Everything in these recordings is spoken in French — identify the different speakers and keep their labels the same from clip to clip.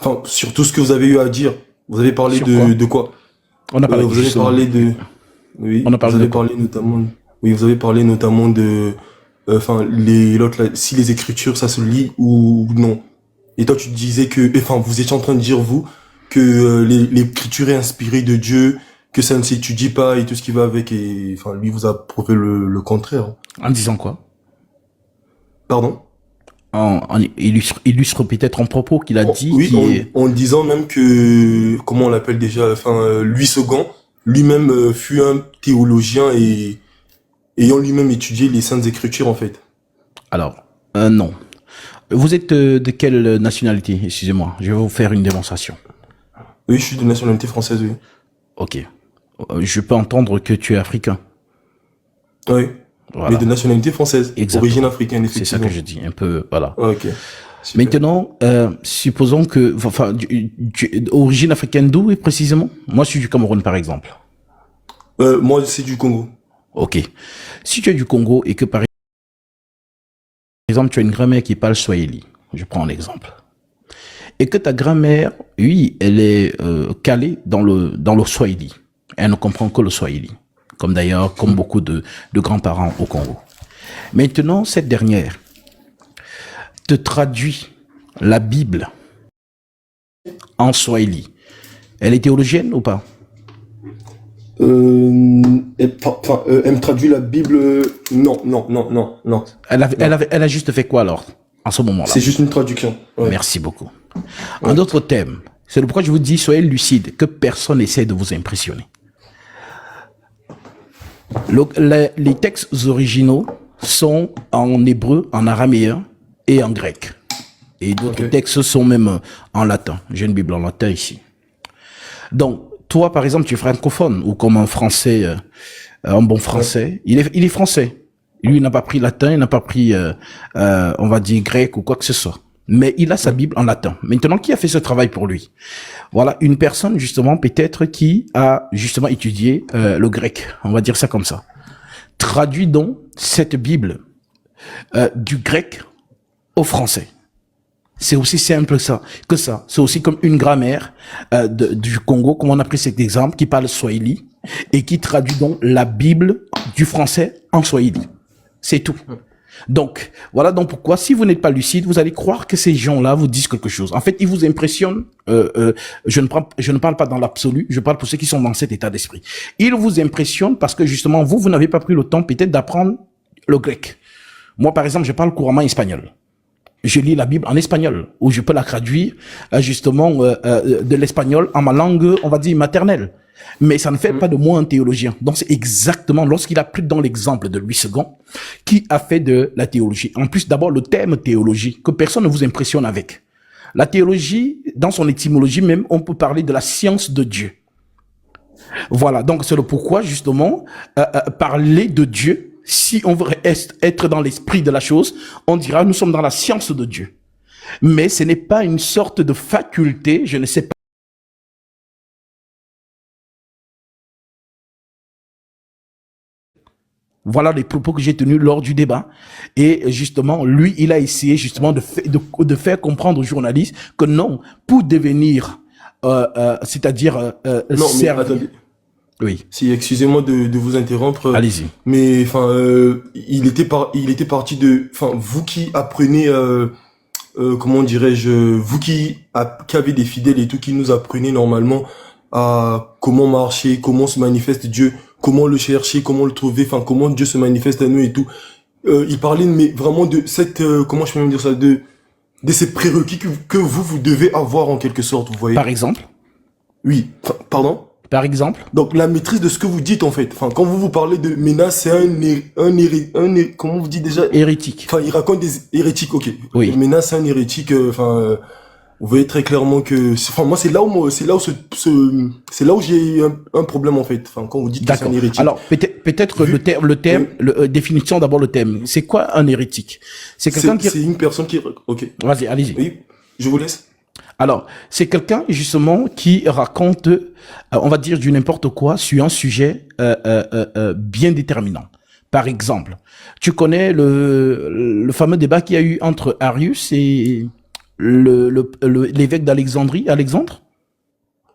Speaker 1: enfin, sur tout ce que vous avez eu à dire. Vous avez parlé
Speaker 2: Sur quoi?
Speaker 1: de quoi?
Speaker 2: On a parlé
Speaker 1: Vous avez
Speaker 2: justement.
Speaker 1: parlé de, oui,
Speaker 2: On a
Speaker 1: vous
Speaker 2: parlé de
Speaker 1: avez
Speaker 2: quoi?
Speaker 1: parlé notamment, oui, vous avez parlé notamment de, enfin, l'autre, là, si les écritures, ça se lit ou non. Et toi, tu disais que, enfin, vous étiez en train de dire, vous, que l'écriture est inspirée de Dieu, que ça ne s'étudie pas et tout ce qui va avec, et, enfin, lui vous a prouvé le contraire.
Speaker 2: En disant quoi?
Speaker 1: Pardon?
Speaker 2: Illustre peut-être un propos qu'il a dit
Speaker 1: Oui,
Speaker 2: qui est...
Speaker 1: en disant même que, comment on l'appelle déjà, enfin, Louis II, lui-même fut un théologien et ayant lui-même étudié les Saintes Écritures, en fait.
Speaker 2: Alors, non. Vous êtes de quelle nationalité? Excusez-moi, je vais vous faire une démonstration.
Speaker 1: Oui, je suis de nationalité française, oui.
Speaker 2: Ok. Je peux entendre que tu es africain.
Speaker 1: Oui, mais
Speaker 2: Voilà.
Speaker 1: de nationalité française, origine
Speaker 2: Exactement.
Speaker 1: africaine,
Speaker 2: C'est ça
Speaker 1: effectivement.
Speaker 2: que je dis, un peu, voilà.
Speaker 1: Ah, ok, super.
Speaker 2: Maintenant, supposons que, enfin, origine africaine d'où précisément? Moi, je suis du Cameroun, par exemple.
Speaker 1: Moi, c'est du Congo.
Speaker 2: Ok. Si tu es du Congo et que, par exemple, tu as une grand-mère qui parle swahili, je prends un exemple, et que ta grand-mère, oui, elle est calée dans le swahili. Elle ne comprend que le swahili, comme d'ailleurs, comme beaucoup de grands-parents au Congo. Maintenant, cette dernière te traduit la Bible en swahili. Elle est théologienne ou pas?
Speaker 1: Elle me traduit la Bible. Non, non, non, non, non. Non.
Speaker 2: Elle a juste fait quoi alors, en ce moment-là?
Speaker 1: C'est juste une traduction. Ouais.
Speaker 2: Merci beaucoup. Un autre thème, c'est pourquoi je vous dis, soyez lucide, que personne n'essaie de vous impressionner. Les textes originaux sont en hébreu, en araméen et en grec. Et d'autres textes sont même en latin. J'ai une Bible en latin ici. Donc, toi, par exemple, tu es francophone, ou comme un français, un bon français, il est français. Lui, il n'a pas pris latin, il n'a pas pris, on va dire, grec ou quoi que ce soit. Mais il a sa Bible en latin. Maintenant, qui a fait ce travail pour lui? Voilà, une personne, justement, peut-être qui a, justement, étudié le grec. On va dire ça comme ça. Traduit donc cette Bible du grec au français. C'est aussi simple que ça. C'est aussi comme une grammaire du Congo, comme on a pris cet exemple, qui parle swahili et qui traduit donc la Bible du français en swahili. C'est tout. Donc, voilà donc pourquoi, si vous n'êtes pas lucide, vous allez croire que ces gens-là vous disent quelque chose. En fait, ils vous impressionnent. Je ne parle pas dans l'absolu, je parle pour ceux qui sont dans cet état d'esprit. Ils vous impressionnent parce que justement, vous n'avez pas pris le temps peut-être d'apprendre le grec. Moi, par exemple, je parle couramment espagnol. Je lis la Bible en espagnol, où je peux la traduire justement de l'espagnol en ma langue, on va dire, maternelle. Mais ça ne fait pas de moi un théologien. Donc c'est exactement lorsqu'il a pris dans l'exemple de Louis II, qui a fait de la théologie. En plus, d'abord, le terme théologie, que personne ne vous impressionne avec. La théologie, dans son étymologie même, on peut parler de la science de Dieu. Voilà, donc c'est le pourquoi, justement, parler de Dieu, si on veut être dans l'esprit de la chose, on dira, nous sommes dans la science de Dieu. Mais ce n'est pas une sorte de faculté, je ne sais pas. Voilà les propos que j'ai tenus lors du débat. Et justement, lui, il a essayé justement de faire comprendre aux journalistes que non, pour devenir, c'est-à-dire
Speaker 1: Non, mais attendez.
Speaker 2: Oui.
Speaker 1: Si, excusez-moi de vous interrompre.
Speaker 2: Allez-y.
Speaker 1: Mais enfin, il était parti de, enfin, vous qui apprenez, comment dirais-je, vous qui avez des fidèles et tout, qui nous apprenez normalement à comment marcher, comment se manifeste Dieu, comment le chercher, comment le trouver, enfin, comment Dieu se manifeste à nous et tout. Il parlait, mais vraiment de cette, comment je peux même dire ça, de ces prérequis que vous devez avoir en quelque sorte, vous voyez.
Speaker 2: Par exemple.
Speaker 1: Oui. Enfin, pardon.
Speaker 2: Par exemple.
Speaker 1: Donc la maîtrise de ce que vous dites en fait. Enfin, quand vous parlez de Ménas, c'est comment vous dites déjà?
Speaker 2: Hérétique.
Speaker 1: Enfin, il raconte des hérétiques, ok.
Speaker 2: Oui.
Speaker 1: Ménas, c'est un hérétique. Enfin, vous voyez très clairement que, enfin, moi, c'est là où j'ai un problème en fait. Enfin, quand vous dites que c'est un hérétique.
Speaker 2: Alors peut-être le terme, définition d'abord le thème. C'est quoi un hérétique? C'est quelqu'un qui.
Speaker 1: C'est une personne qui. Ok.
Speaker 2: Vas-y, allez-y.
Speaker 1: Oui, je vous laisse.
Speaker 2: Alors, c'est quelqu'un justement qui raconte, on va dire du n'importe quoi sur un sujet bien déterminant. Par exemple, tu connais le fameux débat qu'il y a eu entre Arius et l'évêque d'Alexandrie, Alexandre?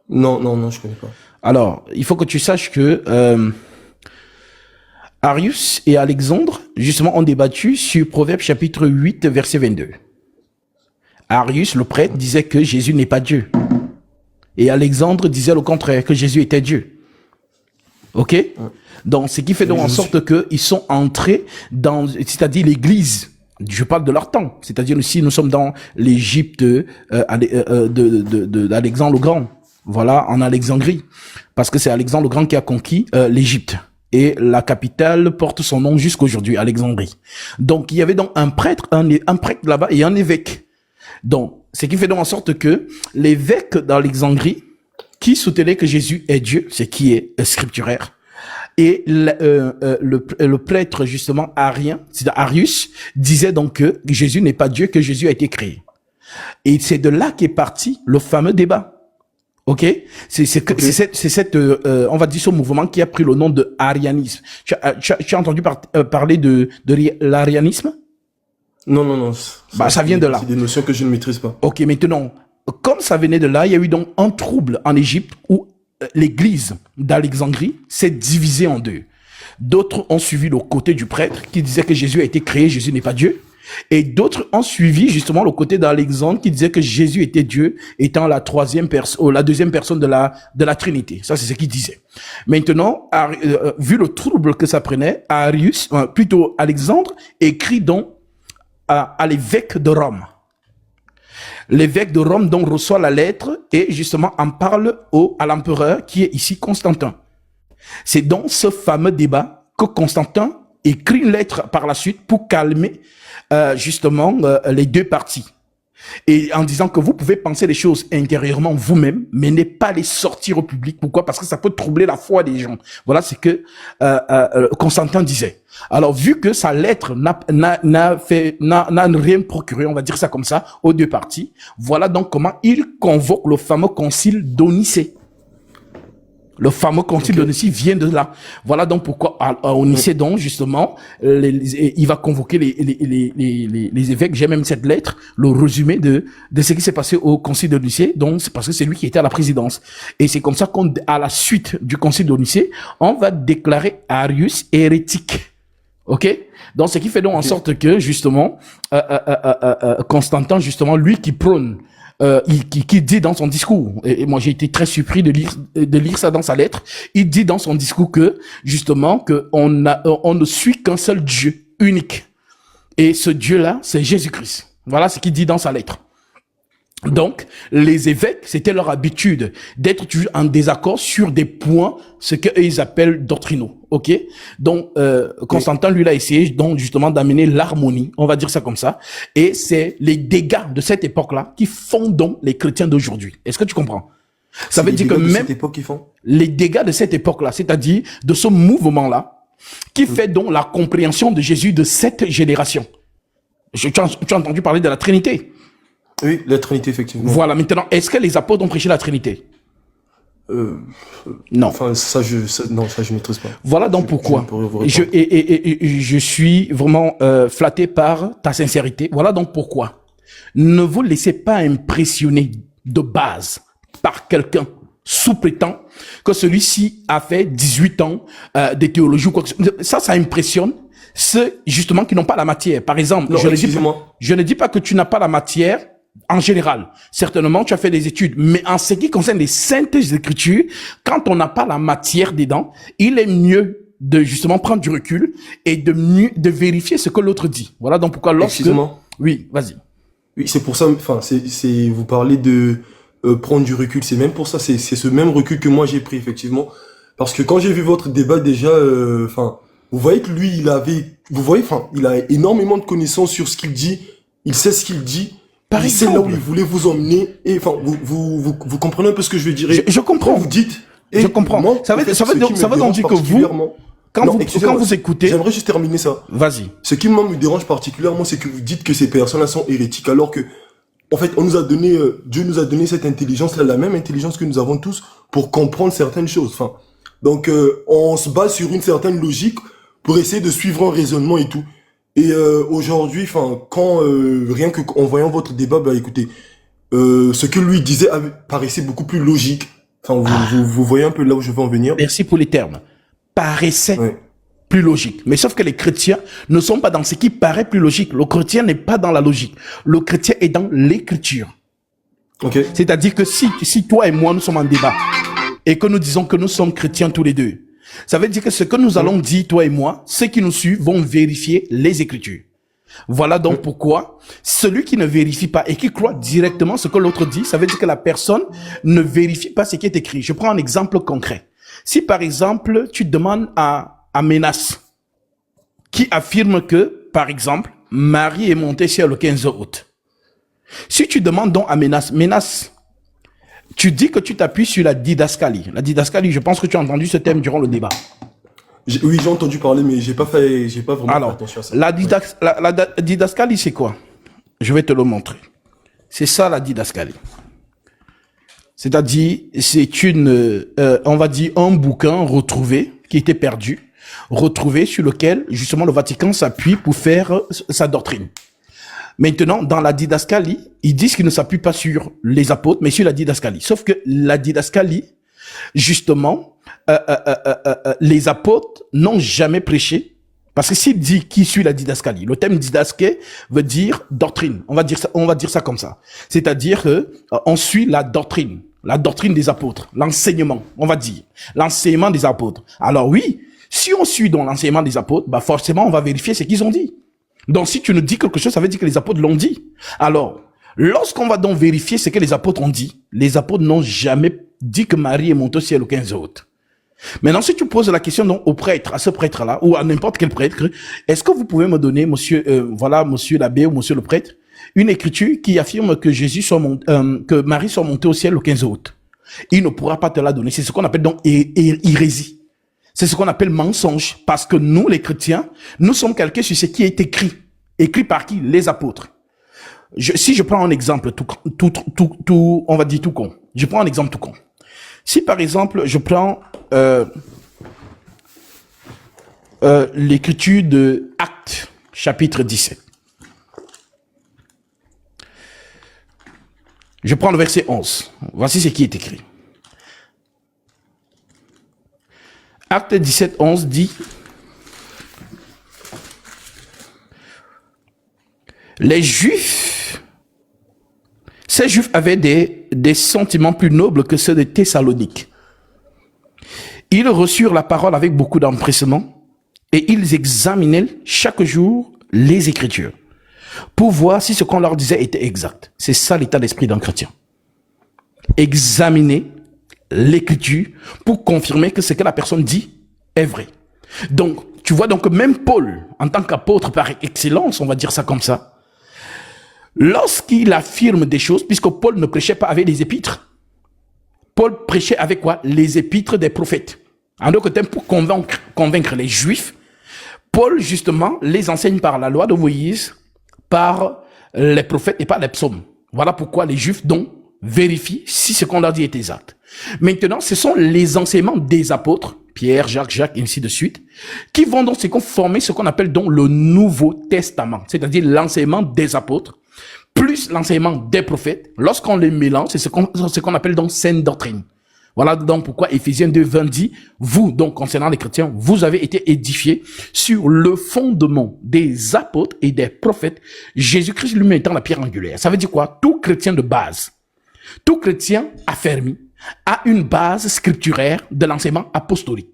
Speaker 1: Non, je connais pas.
Speaker 2: Alors, il faut que tu saches que Arius et Alexandre, justement, ont débattu sur Proverbe chapitre 8, verset 22. Arius, le prêtre, disait que Jésus n'est pas Dieu. Et Alexandre disait le contraire, que Jésus était Dieu. Ok? Donc, ce qui fait donc en sorte qu'ils sont entrés dans, c'est-à-dire l'église. Je parle de leur temps. C'est-à-dire aussi, nous sommes dans l'Égypte d'Alexandre le Grand. Voilà, en Alexandrie. Parce que c'est Alexandre le Grand qui a conquis l'Égypte. Et la capitale porte son nom jusqu'aujourd'hui, Alexandrie. Donc, il y avait donc un prêtre là-bas et un évêque. Donc, ce qui fait donc en sorte que l'évêque d'Alexandrie, qui soutenait que Jésus est Dieu, ce qui est scripturaire, et le prêtre justement arien, c'est Arius, disait donc que Jésus n'est pas Dieu, que Jésus a été créé. Et c'est de là qu'est parti le fameux débat. Ok, c'est cette on va dire ce mouvement qui a pris le nom de arianisme. Tu as entendu parler de l'arianisme?
Speaker 1: Non.
Speaker 2: Ça vient de là.
Speaker 1: C'est des notions que je ne maîtrise pas.
Speaker 2: Ok, maintenant, comme ça venait de là, il y a eu donc un trouble en Égypte où l'église d'Alexandrie s'est divisée en deux. D'autres ont suivi le côté du prêtre qui disait que Jésus a été créé, Jésus n'est pas Dieu. Et d'autres ont suivi justement le côté d'Alexandre qui disait que Jésus était Dieu, étant la deuxième personne de la Trinité. Ça, c'est ce qu'il disait. Maintenant, vu le trouble que ça prenait, plutôt Alexandre, écrit donc à l'évêque de Rome. L'évêque de Rome donc reçoit la lettre et justement en parle à l'empereur qui est ici Constantin. C'est dans ce fameux débat que Constantin écrit une lettre par la suite pour calmer justement les deux parties. Et en disant que vous pouvez penser les choses intérieurement vous-même, mais ne pas les sortir au public. Pourquoi? Parce que ça peut troubler la foi des gens. Voilà ce que Constantin disait. Alors, vu que sa lettre n'a rien procuré, on va dire ça comme ça, aux deux parties, voilà donc comment il convoque le fameux concile d'Onicée. Le fameux concile de Nicée vient de là. Voilà donc pourquoi au Nicée donc justement il va convoquer les évêques. J'ai même cette lettre, le résumé de ce qui s'est passé au concile de Nicée. Donc c'est parce que c'est lui qui était à la présidence. Et c'est comme ça qu'à la suite du concile de Nicée, on va déclarer Arius hérétique. Ok? Donc ce qui fait donc en sorte que justement Constantin justement lui qui prône qui dit dans son discours, et moi j'ai été très surpris de lire ça dans sa lettre, il dit dans son discours que, justement, on ne suit qu'un seul Dieu unique. Et ce Dieu-là, c'est Jésus-Christ. Voilà ce qu'il dit dans sa lettre. Donc, les évêques, c'était leur habitude d'être toujours en désaccord sur des points, ce qu'ils appellent doctrinaux, ok? Donc, Constantin, lui, a essayé, donc, justement, d'amener l'harmonie, on va dire ça comme ça, et c'est les dégâts de cette époque-là qui font donc les chrétiens d'aujourd'hui. Est-ce que tu comprends? Ça veut dire que même les dégâts de cette époque-là, c'est-à-dire de ce mouvement-là, qui fait donc la compréhension de Jésus de cette génération. Tu as entendu parler de la Trinité?
Speaker 1: Oui, la Trinité, effectivement.
Speaker 2: Voilà, maintenant, est-ce que les apôtres ont prêché la Trinité? Non.
Speaker 1: Enfin, ça, je maîtrise pas.
Speaker 2: Voilà donc pourquoi. Je suis vraiment flatté par ta sincérité. Voilà donc pourquoi. Ne vous laissez pas impressionner de base par quelqu'un sous prétend que celui-ci a fait 18 ans de théologie ou quoi que ce soit. Ça impressionne ceux, justement, qui n'ont pas la matière. Par exemple, je ne dis pas que tu n'as pas la matière. En général, certainement, tu as fait des études, mais en ce qui concerne les saintes écritures, quand on n'a pas la matière dedans, il est mieux de justement prendre du recul et de vérifier ce que l'autre dit. Voilà donc pourquoi Oui, vas-y.
Speaker 1: Oui, c'est pour ça, enfin, vous parlez de prendre du recul, c'est même pour ça, c'est ce même recul que moi j'ai pris, effectivement. Parce que quand j'ai vu votre débat déjà, vous voyez que lui, il a énormément de connaissances sur ce qu'il dit, il sait ce qu'il dit.
Speaker 2: Par exemple,
Speaker 1: c'est là où il voulait vous emmener, et enfin, vous comprenez un peu ce que je veux dire.
Speaker 2: Je comprends.
Speaker 1: Vous dites.
Speaker 2: Je comprends. Moi, ça veut donc dire que vous, quand vous écoutez.
Speaker 1: J'aimerais juste terminer ça.
Speaker 2: Vas-y.
Speaker 1: Ce qui me dérange particulièrement, c'est que vous dites que ces personnes-là sont hérétiques, alors que, en fait, Dieu nous a donné cette intelligence-là, la même intelligence que nous avons tous pour comprendre certaines choses. Enfin, donc, on se base sur une certaine logique pour essayer de suivre un raisonnement et tout. Et aujourd'hui, enfin, quand rien que en voyant votre débat, bah écoutez, ce que lui disait paraissait beaucoup plus logique. Enfin, vous voyez un peu là où je veux en venir.
Speaker 2: Merci pour les termes. Paraissait
Speaker 1: Ouais.
Speaker 2: plus logique. Mais sauf que les chrétiens ne sont pas dans ce qui paraît plus logique. Le chrétien n'est pas dans la logique. Le chrétien est dans l'écriture.
Speaker 1: Ok.
Speaker 2: C'est-à-dire que si toi et moi, nous sommes en débat et que nous disons que nous sommes chrétiens tous les deux, ça veut dire que ce que nous allons dire, toi et moi, ceux qui nous suivent vont vérifier les Écritures. Voilà donc pourquoi celui qui ne vérifie pas et qui croit directement ce que l'autre dit, ça veut dire que la personne ne vérifie pas ce qui est écrit. Je prends un exemple concret. Si par exemple, tu demandes à Ménas, qui affirme que, par exemple, Marie est montée sur le 15 août. Si tu demandes donc à Ménas, tu dis que tu t'appuies sur la didascalie. La didascalie, je pense que tu as entendu ce thème durant le débat.
Speaker 1: Oui, j'ai entendu parler, mais j'ai pas vraiment fait
Speaker 2: Alors,
Speaker 1: attention à ça.
Speaker 2: la didascalie, c'est quoi? Je vais te le montrer. C'est ça la didascalie. C'est-à-dire, c'est on va dire, un bouquin retrouvé, qui était perdu, retrouvé sur lequel, justement, le Vatican s'appuie pour faire sa doctrine. Maintenant, dans la didascalie, ils disent qu'ils ne s'appuient pas sur les apôtres, mais sur la didascalie. Sauf que la didascalie, justement, les apôtres n'ont jamais prêché. Parce que s'il dit qui suit la didascalie, le terme didasqué veut dire doctrine. On va dire ça comme ça. C'est-à-dire que on suit la doctrine des apôtres, l'enseignement, on va dire, l'enseignement des apôtres. Alors oui, si on suit dans l'enseignement des apôtres, bah forcément on va vérifier ce qu'ils ont dit. Donc si tu nous dis quelque chose, ça veut dire que les apôtres l'ont dit. Alors, lorsqu'on va donc vérifier ce que les apôtres ont dit, les apôtres n'ont jamais dit que Marie est montée au ciel le 15 août. Maintenant, si tu poses la question donc au prêtre, à ce prêtre-là, ou à n'importe quel prêtre, est-ce que vous pouvez me donner, monsieur l'abbé ou monsieur le prêtre, une écriture qui affirme que que Marie soit montée au ciel le 15 août? Il ne pourra pas te la donner. C'est ce qu'on appelle donc hérésie. C'est ce qu'on appelle mensonge. Parce que nous, les chrétiens, nous sommes calqués sur ce qui est écrit. Écrit par qui? Les apôtres. Si je prends un exemple on va dire tout con. Je prends un exemple tout con. Si par exemple, je prends l'écriture de Actes, chapitre 17. Je prends le verset 11. Voici ce qui est écrit. Acte 17, 11 dit: les Juifs, ces Juifs avaient des sentiments plus nobles que ceux de Thessalonique. Ils reçurent la parole avec beaucoup d'empressement et ils examinaient chaque jour les Écritures pour voir si ce qu'on leur disait était exact. C'est ça l'état d'esprit d'un chrétien. Examiner l'Écriture pour confirmer que ce que la personne dit est vrai. Donc, tu vois, donc même Paul, en tant qu'apôtre par excellence, on va dire ça comme ça, lorsqu'il affirme des choses, puisque Paul ne prêchait pas avec les épîtres, Paul prêchait avec quoi? Les épîtres des prophètes. En d'autres termes, pour convaincre les Juifs, Paul, justement, les enseigne par la loi de Moïse, par les prophètes et par les psaumes. Voilà pourquoi les Juifs, donc, vérifient si ce qu'on leur dit est exact. Maintenant, ce sont les enseignements des apôtres, Pierre, Jacques, et ainsi de suite, qui vont donc se conformer ce qu'on appelle donc le Nouveau Testament, c'est-à-dire l'enseignement des apôtres, plus l'enseignement des prophètes. Lorsqu'on les mélange, c'est ce qu'on appelle donc saine doctrine. Voilà donc pourquoi Éphésiens 2:20 dit, vous, donc concernant les chrétiens, vous avez été édifiés sur le fondement des apôtres et des prophètes, Jésus-Christ lui-même étant la pierre angulaire. Ça veut dire quoi? Tout chrétien de base, tout chrétien affermi, a une base scripturaire de l'enseignement apostolique.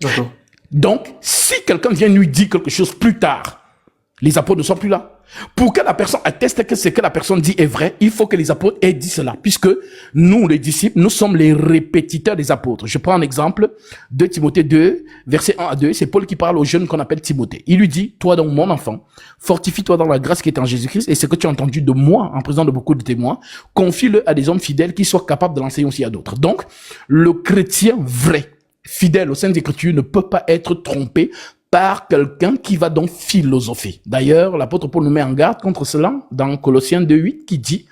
Speaker 1: D'accord.
Speaker 2: Donc, si quelqu'un vient lui dire quelque chose plus tard, les apôtres ne sont plus là. Pour que la personne atteste que ce que la personne dit est vrai, il faut que les apôtres aient dit cela, puisque nous, les disciples, nous sommes les répétiteurs des apôtres. Je prends un exemple de Timothée 2, versets 1 à 2. C'est Paul qui parle au jeune qu'on appelle Timothée. Il lui dit, toi donc mon enfant, fortifie-toi dans la grâce qui est en Jésus-Christ, et ce que tu as entendu de moi, en présence de beaucoup de témoins, confie-le à des hommes fidèles qui soient capables de l'enseigner aussi à d'autres. Donc, le chrétien vrai, fidèle aux Saintes Écritures, ne peut pas être trompé par quelqu'un qui va donc philosopher. D'ailleurs, l'apôtre Paul nous met en garde contre cela dans Colossiens 2:8 qui dit: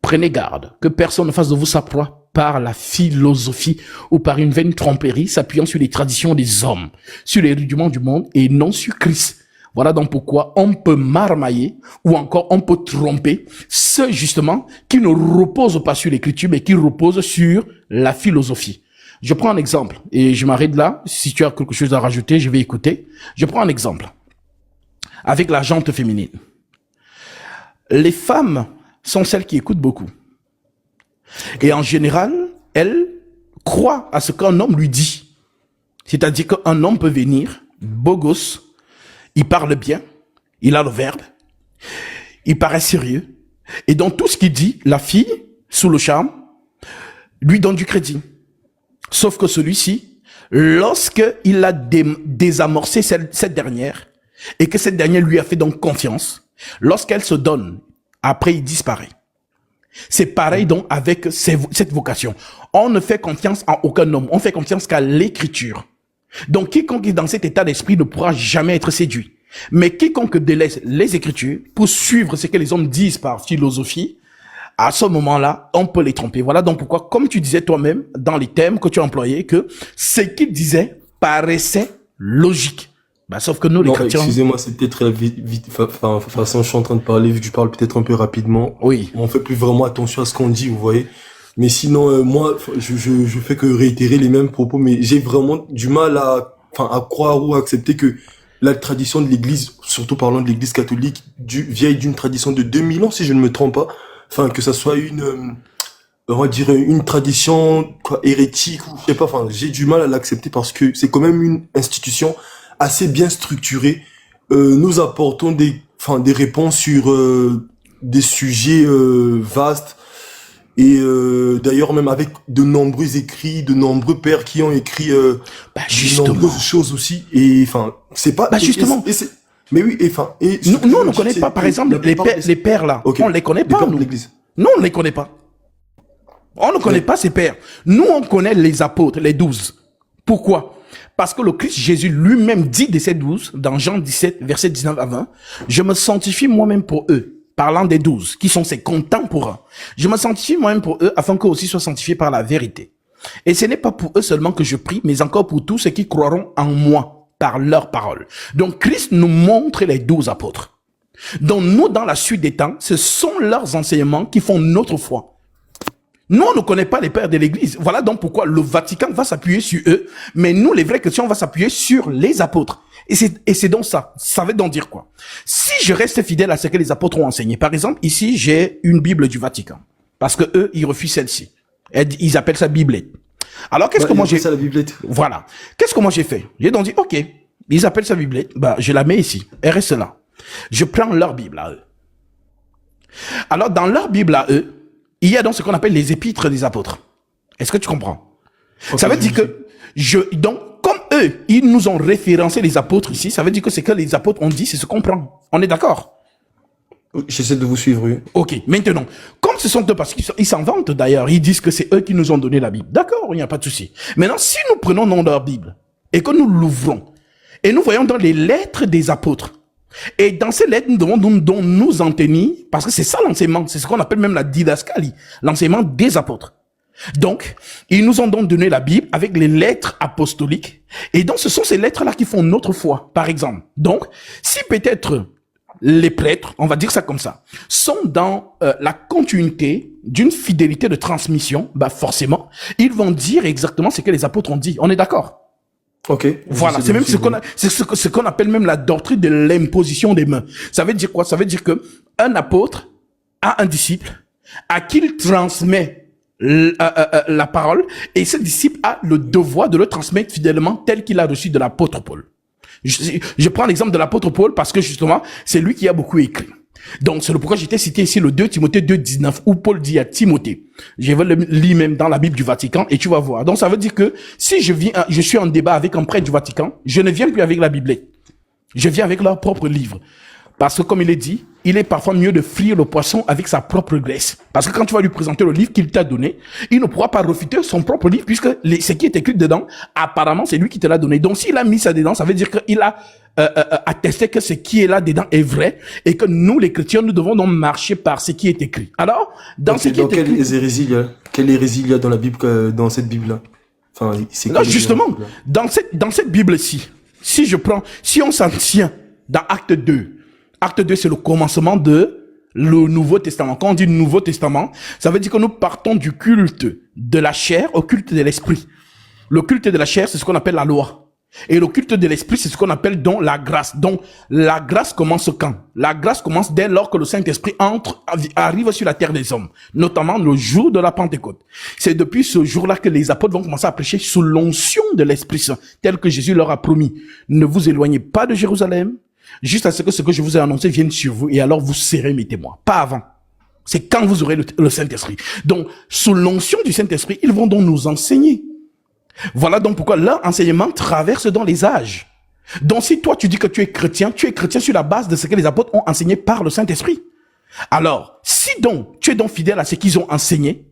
Speaker 2: prenez garde que personne ne fasse de vous sa proie par la philosophie ou par une vaine tromperie s'appuyant sur les traditions des hommes, sur les rudiments du monde et non sur Christ. Voilà donc pourquoi on peut marmailler ou encore on peut tromper ceux justement qui ne reposent pas sur l'écriture mais qui reposent sur la philosophie. Je prends un exemple et je m'arrête là. Si tu as quelque chose à rajouter, je vais écouter. Je prends un exemple avec la jante féminine. Les femmes sont celles qui écoutent beaucoup. Et en général, elles croient à ce qu'un homme lui dit. C'est-à-dire qu'un homme peut venir, beau gosse, il parle bien, il a le verbe, il paraît sérieux. Et dans tout ce qu'il dit, la fille, sous le charme, lui donne du crédit. Sauf que celui-ci, lorsqu'il a désamorcé cette dernière, et que cette dernière lui a fait donc confiance, lorsqu'elle se donne, après il disparaît. C'est pareil donc avec cette vocation. On ne fait confiance en aucun homme, on fait confiance qu'à l'écriture. Donc quiconque est dans cet état d'esprit ne pourra jamais être séduit. Mais quiconque délaisse les écritures pour suivre ce que les hommes disent par philosophie, à ce moment-là, on peut les tromper. Voilà donc pourquoi, comme tu disais toi-même, dans les thèmes que tu as employés, que ce qu'ils disaient paraissait logique. Bah, sauf que nous, les chrétiens...
Speaker 1: Excusez-moi, c'est peut-être façon, je suis en train de parler, vu que je parle peut-être un peu rapidement.
Speaker 2: Oui.
Speaker 1: On fait plus vraiment attention à ce qu'on dit, vous voyez. Mais sinon, moi, je fais que réitérer les mêmes propos, mais j'ai vraiment du mal à croire ou à accepter que la tradition de l'église, surtout parlant de l'église catholique, vieille d'une tradition de 2000 ans, si je ne me trompe pas, que ça soit on va dire une tradition, hérétique, ou je sais pas, j'ai du mal à l'accepter parce que c'est quand même une institution assez bien structurée. Nous apportons des réponses sur, des sujets, vastes. Et d'ailleurs même avec de nombreux écrits, de nombreux pères qui ont écrit de nombreuses choses aussi. Et c'est pas.
Speaker 2: Justement.
Speaker 1: Mais oui.
Speaker 2: Nous on ne connaît pas par exemple les pères là. Okay. On les connaît pas nous. Non, on les connaît pas. On ne connaît pas ces pères. Nous on connaît les apôtres, les 12. Pourquoi? Parce que le Christ Jésus lui-même dit de ces 12 dans Jean 17 verset 19 à 20, je me sanctifie moi-même pour eux. Parlant des 12, qui sont ses contemporains. Je me sanctifie moi-même pour eux, afin qu'eux aussi soient sanctifiés par la vérité. Et ce n'est pas pour eux seulement que je prie, mais encore pour tous ceux qui croiront en moi, par leur parole. Donc Christ nous montre les 12 apôtres. Donc nous, dans la suite des temps, ce sont leurs enseignements qui font notre foi. Nous, on ne connaît pas les pères de l'Église. Voilà donc pourquoi le Vatican va s'appuyer sur eux, mais nous, les vrais chrétiens, on va s'appuyer sur les apôtres. Et c'est donc ça. Ça veut donc dire quoi? Si je reste fidèle à ce que les apôtres ont enseigné, par exemple, ici, j'ai une Bible du Vatican. Parce que eux, ils refusent celle-ci. Ils appellent ça biblette. Alors, qu'est-ce que moi j'ai...
Speaker 1: ça la biblette.
Speaker 2: Voilà. Qu'est-ce que moi j'ai fait? J'ai donc dit, ok, ils appellent ça biblette. Bah, je la mets ici. Elle reste là. Je prends leur Bible à eux. Alors, dans leur Bible à eux, il y a donc ce qu'on appelle les épîtres des apôtres. Est-ce que tu comprends? Okay, ça veut dire que donc, comme eux, ils nous ont référencé les apôtres ici, ça veut dire que ce que les apôtres ont dit, c'est ce qu'on prend. On est d'accord?
Speaker 1: J'essaie de vous suivre, oui.
Speaker 2: Ok, maintenant, comme ce sont eux, parce qu'ils s'en vantent d'ailleurs, ils disent que c'est eux qui nous ont donné la Bible. D'accord, il n'y a pas de souci. Maintenant, si nous prenons dans leur Bible, et que nous l'ouvrons, et nous voyons dans les lettres des apôtres, et dans ces lettres, nous devons nous en tenir, parce que c'est ça l'enseignement, c'est ce qu'on appelle même la didascalie, l'enseignement des apôtres. Donc, ils nous ont donc donné la Bible avec les lettres apostoliques. Et donc, ce sont ces lettres-là qui font notre foi, par exemple. Donc, si peut-être les prêtres, on va dire ça comme ça, sont dans la continuité d'une fidélité de transmission, bah forcément, ils vont dire exactement ce que les apôtres ont dit. On est d'accord?
Speaker 1: Ok.
Speaker 2: Voilà, c'est même ce qu'on appelle même la doctrine de l'imposition des mains. Ça veut dire quoi? Ça veut dire que un apôtre a un disciple à qui il transmet la parole, et ce disciple a le devoir de le transmettre fidèlement tel qu'il a reçu de l'apôtre Paul. Je prends l'exemple de l'apôtre Paul parce que justement, c'est lui qui a beaucoup écrit. Donc, c'est le pourquoi j'étais cité ici le 2 Timothée 2,19 où Paul dit à Timothée, je vais le lire même dans la Bible du Vatican et tu vas voir. Donc, ça veut dire que si je suis en débat avec un prêtre du Vatican, je ne viens plus avec la Bible. Je viens avec leur propre livre. Parce que comme il est dit, il est parfois mieux de frire le poisson avec sa propre graisse. Parce que quand tu vas lui présenter le livre qu'il t'a donné, il ne pourra pas refuter son propre livre puisque ce qui est écrit dedans, apparemment, c'est lui qui te l'a donné. Donc, s'il a mis ça dedans, ça veut dire qu'il a attesté que ce qui est là dedans est vrai et que nous, les chrétiens, nous devons donc marcher par ce qui est écrit. Alors, dans ce qui est écrit...
Speaker 1: Quelle hérésie il y a dans la Bible, dans cette Bible-là?
Speaker 2: Non, justement, dans cette Bible-ci, si on s'en tient dans Acte 2. Acte 2, c'est le commencement de le Nouveau Testament. Quand on dit Nouveau Testament, ça veut dire que nous partons du culte de la chair au culte de l'esprit. Le culte de la chair, c'est ce qu'on appelle la loi. Et le culte de l'esprit, c'est ce qu'on appelle donc la grâce. Donc, la grâce commence quand? La grâce commence dès lors que le Saint-Esprit arrive sur la terre des hommes, notamment le jour de la Pentecôte. C'est depuis ce jour-là que les apôtres vont commencer à prêcher sous l'onction de l'Esprit Saint, tel que Jésus leur a promis. Ne vous éloignez pas de Jérusalem, juste à ce que je vous ai annoncé vienne sur vous, et alors vous serez mes témoins. Pas avant. C'est quand vous aurez le Saint-Esprit. Donc, sous l'onction du Saint-Esprit, ils vont donc nous enseigner. Voilà donc pourquoi leur enseignement traverse dans les âges. Donc si toi tu dis que tu es chrétien sur la base de ce que les apôtres ont enseigné par le Saint-Esprit. Alors, si donc tu es donc fidèle à ce qu'ils ont enseigné,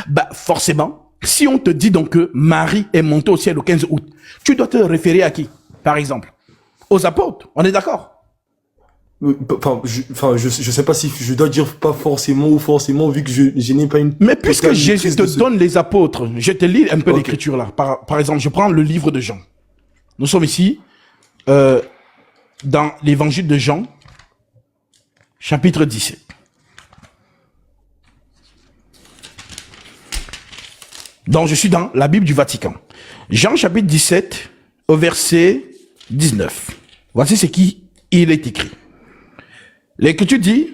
Speaker 2: bah forcément, si on te dit donc que Marie est montée au ciel le 15 août, tu dois te référer à qui, par exemple? Aux apôtres, on est d'accord?
Speaker 1: Je sais pas si je dois dire pas forcément ou forcément, vu que je n'ai pas une...
Speaker 2: Mais puisque Jésus te donne les apôtres, je te lis un peu l'écriture là. Par exemple, je prends le livre de Jean. Nous sommes ici, dans l'évangile de Jean, chapitre 17. Donc, je suis dans la Bible du Vatican. Jean chapitre 17, au verset 19. Voici ce qui il est écrit. L'Écriture dit,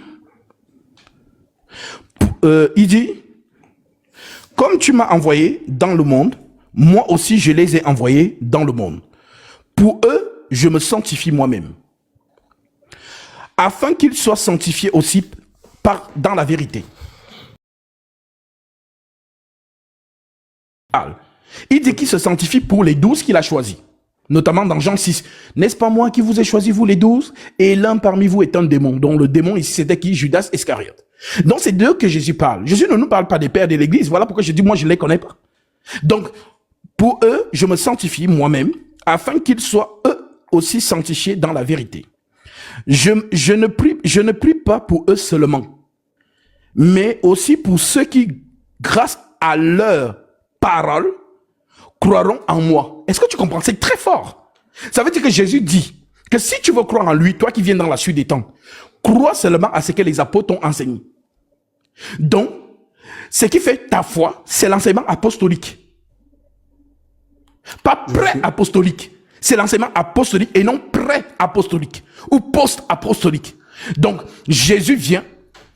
Speaker 2: il dit, comme tu m'as envoyé dans le monde, moi aussi je les ai envoyés dans le monde. Pour eux, je me sanctifie moi-même, afin qu'ils soient sanctifiés aussi dans la vérité. Il dit qu'il se sanctifie pour les 12 qu'il a choisis. Notamment dans Jean 6. N'est-ce pas moi qui vous ai choisi, vous les 12? Et l'un parmi vous est un démon. Donc le démon ici, c'était qui? Judas Iscariote. Donc c'est d'eux que Jésus parle. Jésus ne nous parle pas des pères de l'église. Voilà pourquoi je dis, moi je ne les connais pas. Donc, pour eux, je me sanctifie moi-même, afin qu'ils soient eux aussi sanctifiés dans la vérité. Je ne prie pas pour eux seulement, mais aussi pour ceux qui, grâce à leur parole, croiront en moi. Est-ce que tu comprends? C'est très fort. Ça veut dire que Jésus dit que si tu veux croire en lui, toi qui viens dans la suite des temps, crois seulement à ce que les apôtres t'ont enseigné. Donc, ce qui fait ta foi, c'est l'enseignement apostolique. Pas pré-apostolique. C'est l'enseignement apostolique et non pré-apostolique ou post-apostolique. Donc, Jésus vient,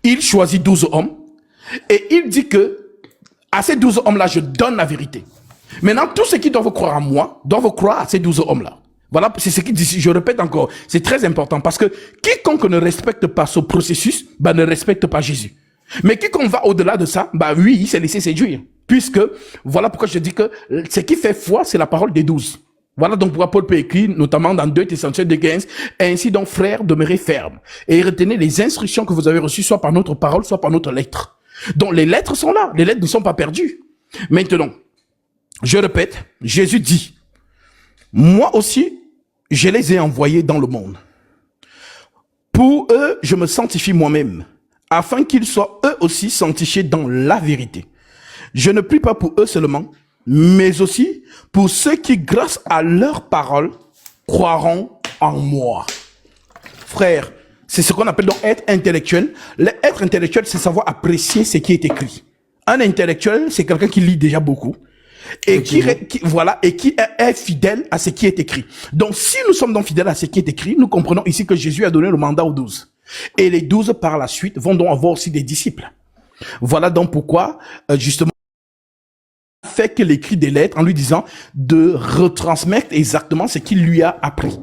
Speaker 2: il choisit 12 hommes et il dit que à ces 12 hommes-là, je donne la vérité. Maintenant, tous ceux qui doivent croire en moi, doivent croire à ces 12 hommes-là. Voilà, c'est ce qu'il dit. Je répète encore, c'est très important parce que quiconque ne respecte pas ce processus, bah, ne respecte pas Jésus. Mais quiconque va au-delà de ça, bah oui, il s'est laissé séduire. Puisque, voilà pourquoi je dis que ce qui fait foi, c'est la parole des 12. Voilà donc pourquoi Paul peut écrire, notamment dans 2 Thessaloniciens 2:15, ainsi donc frères, demeurez fermes et retenez les instructions que vous avez reçues, soit par notre parole, soit par notre lettre. Donc les lettres sont là, les lettres ne sont pas perdues. Maintenant, je répète, Jésus dit, moi aussi, je les ai envoyés dans le monde. Pour eux, je me sanctifie moi-même, afin qu'ils soient eux aussi sanctifiés dans la vérité. Je ne prie pas pour eux seulement, mais aussi pour ceux qui, grâce à leur parole, croiront en moi. Frère, c'est ce qu'on appelle donc être intellectuel. Être intellectuel, c'est savoir apprécier ce qui est écrit. Un intellectuel, c'est quelqu'un qui lit déjà beaucoup et qui est fidèle à ce qui est écrit. Donc, si nous sommes donc fidèles à ce qui est écrit, nous comprenons ici que Jésus a donné le mandat aux 12. Et les 12, par la suite, vont donc avoir aussi des disciples. Voilà donc pourquoi, justement, fait qu'il écrit des lettres en lui disant de retransmettre exactement ce qu'il lui a appris.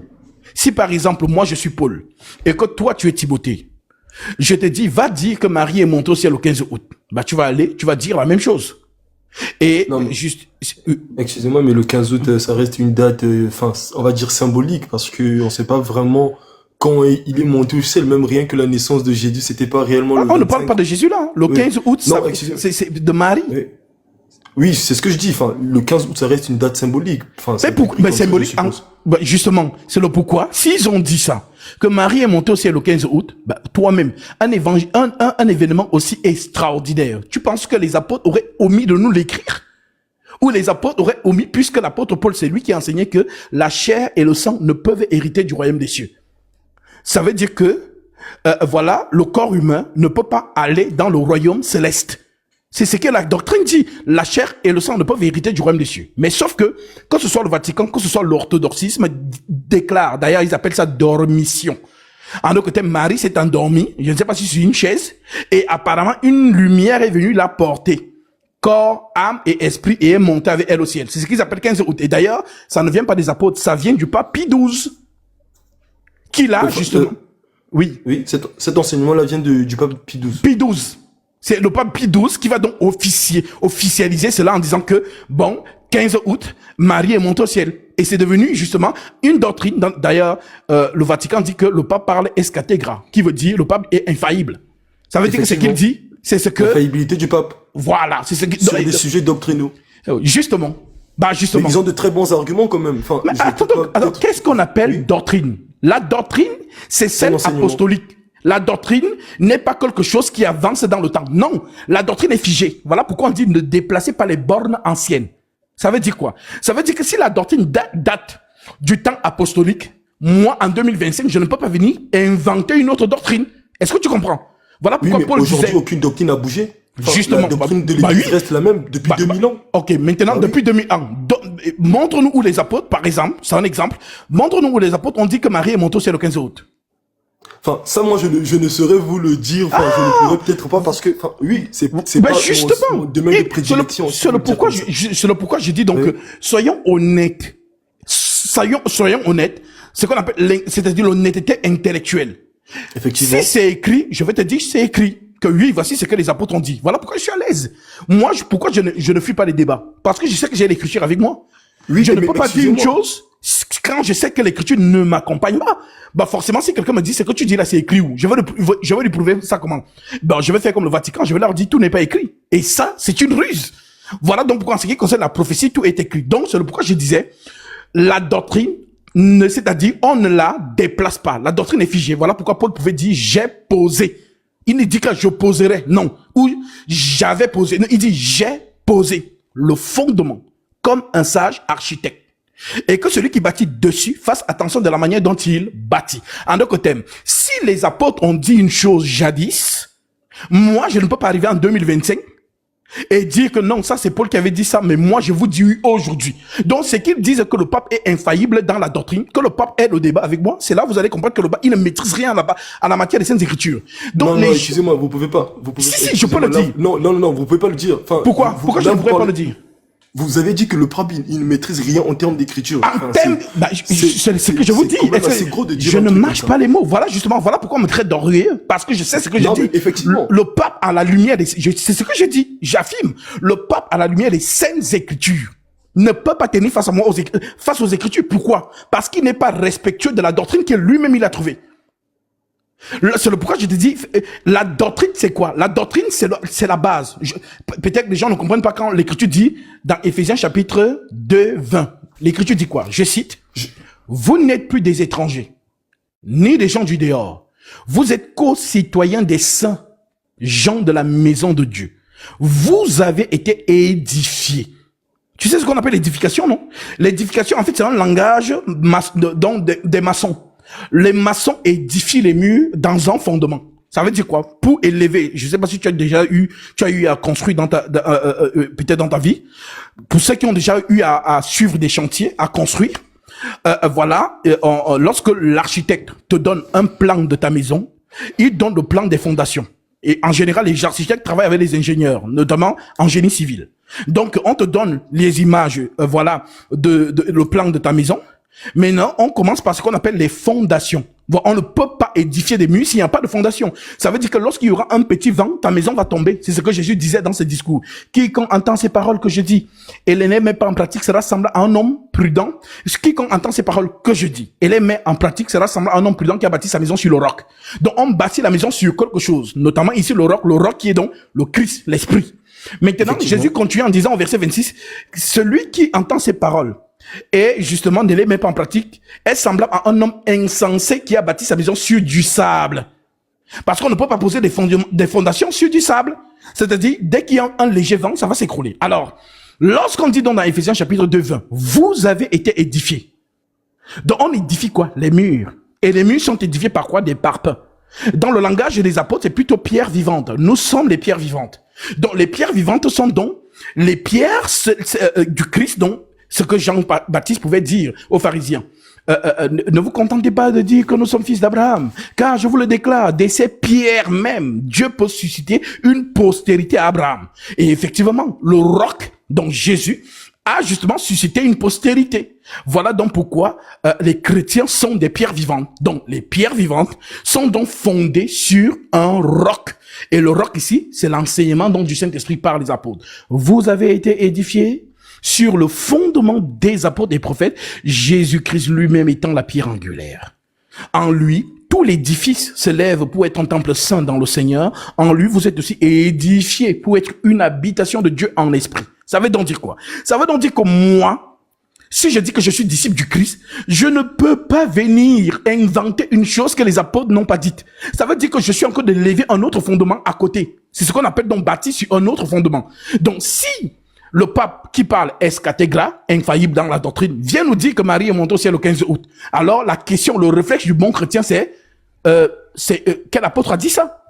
Speaker 2: Si par exemple, moi je suis Paul, et que toi tu es Timothée, je te dis, va dire que Marie est montée au ciel le 15 août. Bah tu vas aller, tu vas dire la même chose. Et
Speaker 1: Non, mais-
Speaker 2: juste...
Speaker 1: Excusez-moi, mais le 15 août, ça reste une date, on va dire symbolique, parce que on sait pas vraiment quand il est monté au ciel, même rien que la naissance de Jésus, c'était pas réellement le
Speaker 2: on ne parle
Speaker 1: 25.
Speaker 2: pas de Jésus là. Le
Speaker 1: Oui.
Speaker 2: 15 août,
Speaker 1: Non,
Speaker 2: ça-
Speaker 1: excusez-moi.
Speaker 2: c'est de Marie.
Speaker 1: Oui, oui, c'est ce que je dis. Enfin, le 15 août, ça reste une date symbolique. Enfin,
Speaker 2: Mais pourquoi? Mais symbolique. Justement, c'est le pourquoi. S'ils ont dit ça, que Marie est montée au ciel le 15 août, bah, toi-même, un événement aussi extraordinaire, tu penses que les apôtres auraient omis de nous l'écrire? Ou les apôtres auraient omis, puisque l'apôtre Paul, c'est lui qui a enseigné que la chair et le sang ne peuvent hériter du royaume des cieux. Ça veut dire que, voilà, le corps humain ne peut pas aller dans le royaume céleste. C'est ce que la doctrine dit. La chair et le sang ne peuvent hériter du royaume des cieux. Mais sauf que ce soit le Vatican, que ce soit l'orthodoxisme, déclare, d'ailleurs, ils appellent ça dormition. En d'autres côté, Marie s'est endormie, je ne sais pas si c'est une chaise, et apparemment, une lumière est venue la porter. Corps, âme et esprit, et est montée avec elle au ciel. C'est ce qu'ils appellent 15 août. Et d'ailleurs, ça ne vient pas des apôtres, ça vient du pape Pie XII. Qui là, justement.
Speaker 1: Oui, cet enseignement-là vient du pape Pie XII.
Speaker 2: Pie XII. C'est le pape Pie XII qui va donc officialiser cela en disant que, bon, 15 août, Marie est montée au ciel. Et c'est devenu justement une doctrine. D'ailleurs, le Vatican dit que le pape parle escategra, qui veut dire le pape est infaillible. Ça veut dire que ce qu'il dit, c'est ce que...
Speaker 1: L'infaillibilité du pape.
Speaker 2: Voilà, c'est ce que...
Speaker 1: Sur des sujets doctrinaux.
Speaker 2: Justement. Justement.
Speaker 1: Mais ils ont de très bons arguments quand même. Enfin,
Speaker 2: mais attends, qu'est-ce qu'on appelle doctrine? La doctrine, c'est celle apostolique. La doctrine n'est pas quelque chose qui avance dans le temps. Non, la doctrine est figée. Voilà pourquoi on dit ne déplacez pas les bornes anciennes. Ça veut dire quoi? Ça veut dire que si la doctrine date du temps apostolique, moi, en 2025, je ne peux pas venir inventer une autre doctrine. Est-ce que tu comprends? Voilà pourquoi Paul disait...
Speaker 1: Aujourd'hui, aucune doctrine n'a bougé. Enfin,
Speaker 2: justement.
Speaker 1: La doctrine de l'Église reste la même depuis 2000 ans.
Speaker 2: Ok, maintenant, depuis 2000 ans, montre-nous où les apôtres, par exemple, c'est un exemple, montre-nous où les apôtres ont dit que Marie est montée au ciel le 15 août.
Speaker 1: Enfin, ça, moi, je ne saurais vous le dire. Enfin, je ne pourrais peut-être pas parce que, enfin, oui, c'est pas
Speaker 2: justement,
Speaker 1: mon domaine de prédilection.
Speaker 2: C'est le pourquoi je dis donc, soyons honnêtes. Soyons honnêtes. Ce qu'on appelle, c'est-à-dire l'honnêteté intellectuelle.
Speaker 1: Effectivement.
Speaker 2: Si c'est écrit, je vais te dire, c'est écrit. Que oui, voici ce que les apôtres ont dit. Voilà pourquoi je suis à l'aise. Moi, pourquoi je ne fuis pas les débats? Parce que je sais que j'ai l'écriture avec moi. Oui, je ne peux pas dire une chose quand je sais que l'écriture ne m'accompagne pas. Forcément, si quelqu'un me dit ce que tu dis là, c'est écrit où? Je vais lui prouver ça comment? Je vais faire comme le Vatican, je vais leur dire tout n'est pas écrit. Et ça, c'est une ruse. Voilà donc pourquoi en ce qui concerne la prophétie, tout est écrit. Donc, c'est pourquoi je disais, la doctrine, c'est-à-dire, on ne la déplace pas. La doctrine est figée. Voilà pourquoi Paul pouvait dire, j'ai posé. Il ne dit que je poserai, non. Ou j'avais posé. Non, il dit j'ai posé le fondement comme un sage architecte. Et que celui qui bâtit dessus fasse attention de la manière dont il bâtit. En d'autres termes, si les apôtres ont dit une chose jadis, moi je ne peux pas arriver en 2025 et dire que non, ça c'est Paul qui avait dit ça, mais moi je vous dis oui aujourd'hui. Donc c'est qu'ils disent que le pape est infaillible dans la doctrine, que le pape aide au débat avec moi, c'est là vous allez comprendre que le pape, il ne maîtrise rien en la matière des Saintes Écritures. Donc
Speaker 1: non, excusez-moi, vous pouvez pas.
Speaker 2: Si, je peux le dire.
Speaker 1: Non, vous pouvez pas le dire. Enfin,
Speaker 2: pourquoi je ne pourrais pas le dire?
Speaker 1: Vous avez dit que le pape, il ne maîtrise rien en termes d'écriture.
Speaker 2: C'est ce que je vous dis. Je ne mâche pas les mots. Voilà, justement, voilà pourquoi on me traite d'orgueilleux. Parce que je sais ce que je dis.
Speaker 1: Effectivement.
Speaker 2: Le pape, à la lumière c'est ce que je dis. J'affirme. Le pape, à la lumière des Saintes Écritures, ne peut pas tenir face à moi, face aux Écritures. Pourquoi? Parce qu'il n'est pas respectueux de la doctrine que lui-même il a trouvée. C'est le pourquoi je te dis, la doctrine c'est quoi? La doctrine c'est la base. Peut-être que les gens ne comprennent pas quand l'écriture dit dans Éphésiens chapitre 2, 20. L'écriture dit quoi? Je cite, vous n'êtes plus des étrangers, ni des gens du dehors. Vous êtes co-citoyens des saints, gens de la maison de Dieu. Vous avez été édifiés. Tu sais ce qu'on appelle l'édification, non? L'édification, en fait, c'est un langage des maçons. Les maçons édifient les murs dans un fondement. Ça veut dire quoi? Pour élever, je sais pas si tu as eu à construire peut-être dans ta vie. Pour ceux qui ont déjà eu à suivre des chantiers, à construire, lorsque l'architecte te donne un plan de ta maison, il donne le plan des fondations. Et en général, les architectes travaillent avec les ingénieurs, notamment en génie civil. Donc, on te donne les images, le plan de ta maison. Maintenant, on commence par ce qu'on appelle les fondations. On ne peut pas édifier des murs s'il n'y a pas de fondation. Ça veut dire que lorsqu'il y aura un petit vent, ta maison va tomber. C'est ce que Jésus disait dans ses discours. Quiconque entend ces paroles que je dis et les met pas en pratique sera semblable à un homme prudent. Quiconque entend ces paroles que je dis et les met en pratique sera semblable à un homme prudent qui a bâti sa maison sur le roc. Donc, on bâtit la maison sur quelque chose. Notamment ici le roc qui est donc le Christ, l'Esprit. Maintenant, Jésus continue en disant au verset 26, celui qui entend ces paroles et justement ne les met pas en pratique est semblable à un homme insensé qui a bâti sa maison sur du sable. Parce qu'on ne peut pas poser des fondations sur du sable. C'est-à-dire, dès qu'il y a un léger vent, ça va s'écrouler. Alors, lorsqu'on dit donc dans Éphésiens chapitre 2, 20, vous avez été édifiés. Donc on édifie quoi? Les murs. Et les murs sont édifiés par quoi? Des parpaings. Dans le langage des apôtres, c'est plutôt pierres vivantes. Nous sommes les pierres vivantes. Donc, les pierres vivantes sont donc les pierres du Christ, donc ce que Jean-Baptiste pouvait dire aux pharisiens. Ne vous contentez pas de dire que nous sommes fils d'Abraham, car je vous le déclare, de ces pierres même, Dieu peut susciter une postérité à Abraham. Et effectivement, le roc, donc Jésus, a justement suscité une postérité. Voilà donc pourquoi les chrétiens sont des pierres vivantes. Donc les pierres vivantes sont donc fondées sur un roc. Et le roc ici, c'est l'enseignement donc du Saint-Esprit par les apôtres. Vous avez été édifiés sur le fondement des apôtres et des prophètes, Jésus-Christ lui-même étant la pierre angulaire. En lui, tout l'édifice se lève pour être un temple saint dans le Seigneur. En lui, vous êtes aussi édifiés pour être une habitation de Dieu en esprit. Ça veut donc dire quoi? Ça veut donc dire que moi, si je dis que je suis disciple du Christ, je ne peux pas venir inventer une chose que les apôtres n'ont pas dite. Ça veut dire que je suis encore de lever un autre fondement à côté. C'est ce qu'on appelle donc bâti sur un autre fondement. Donc si le pape qui parle escatégra, infaillible dans la doctrine, vient nous dire que Marie est montée au ciel le 15 août, alors la question, le réflexe du bon chrétien, c'est quel apôtre a dit ça?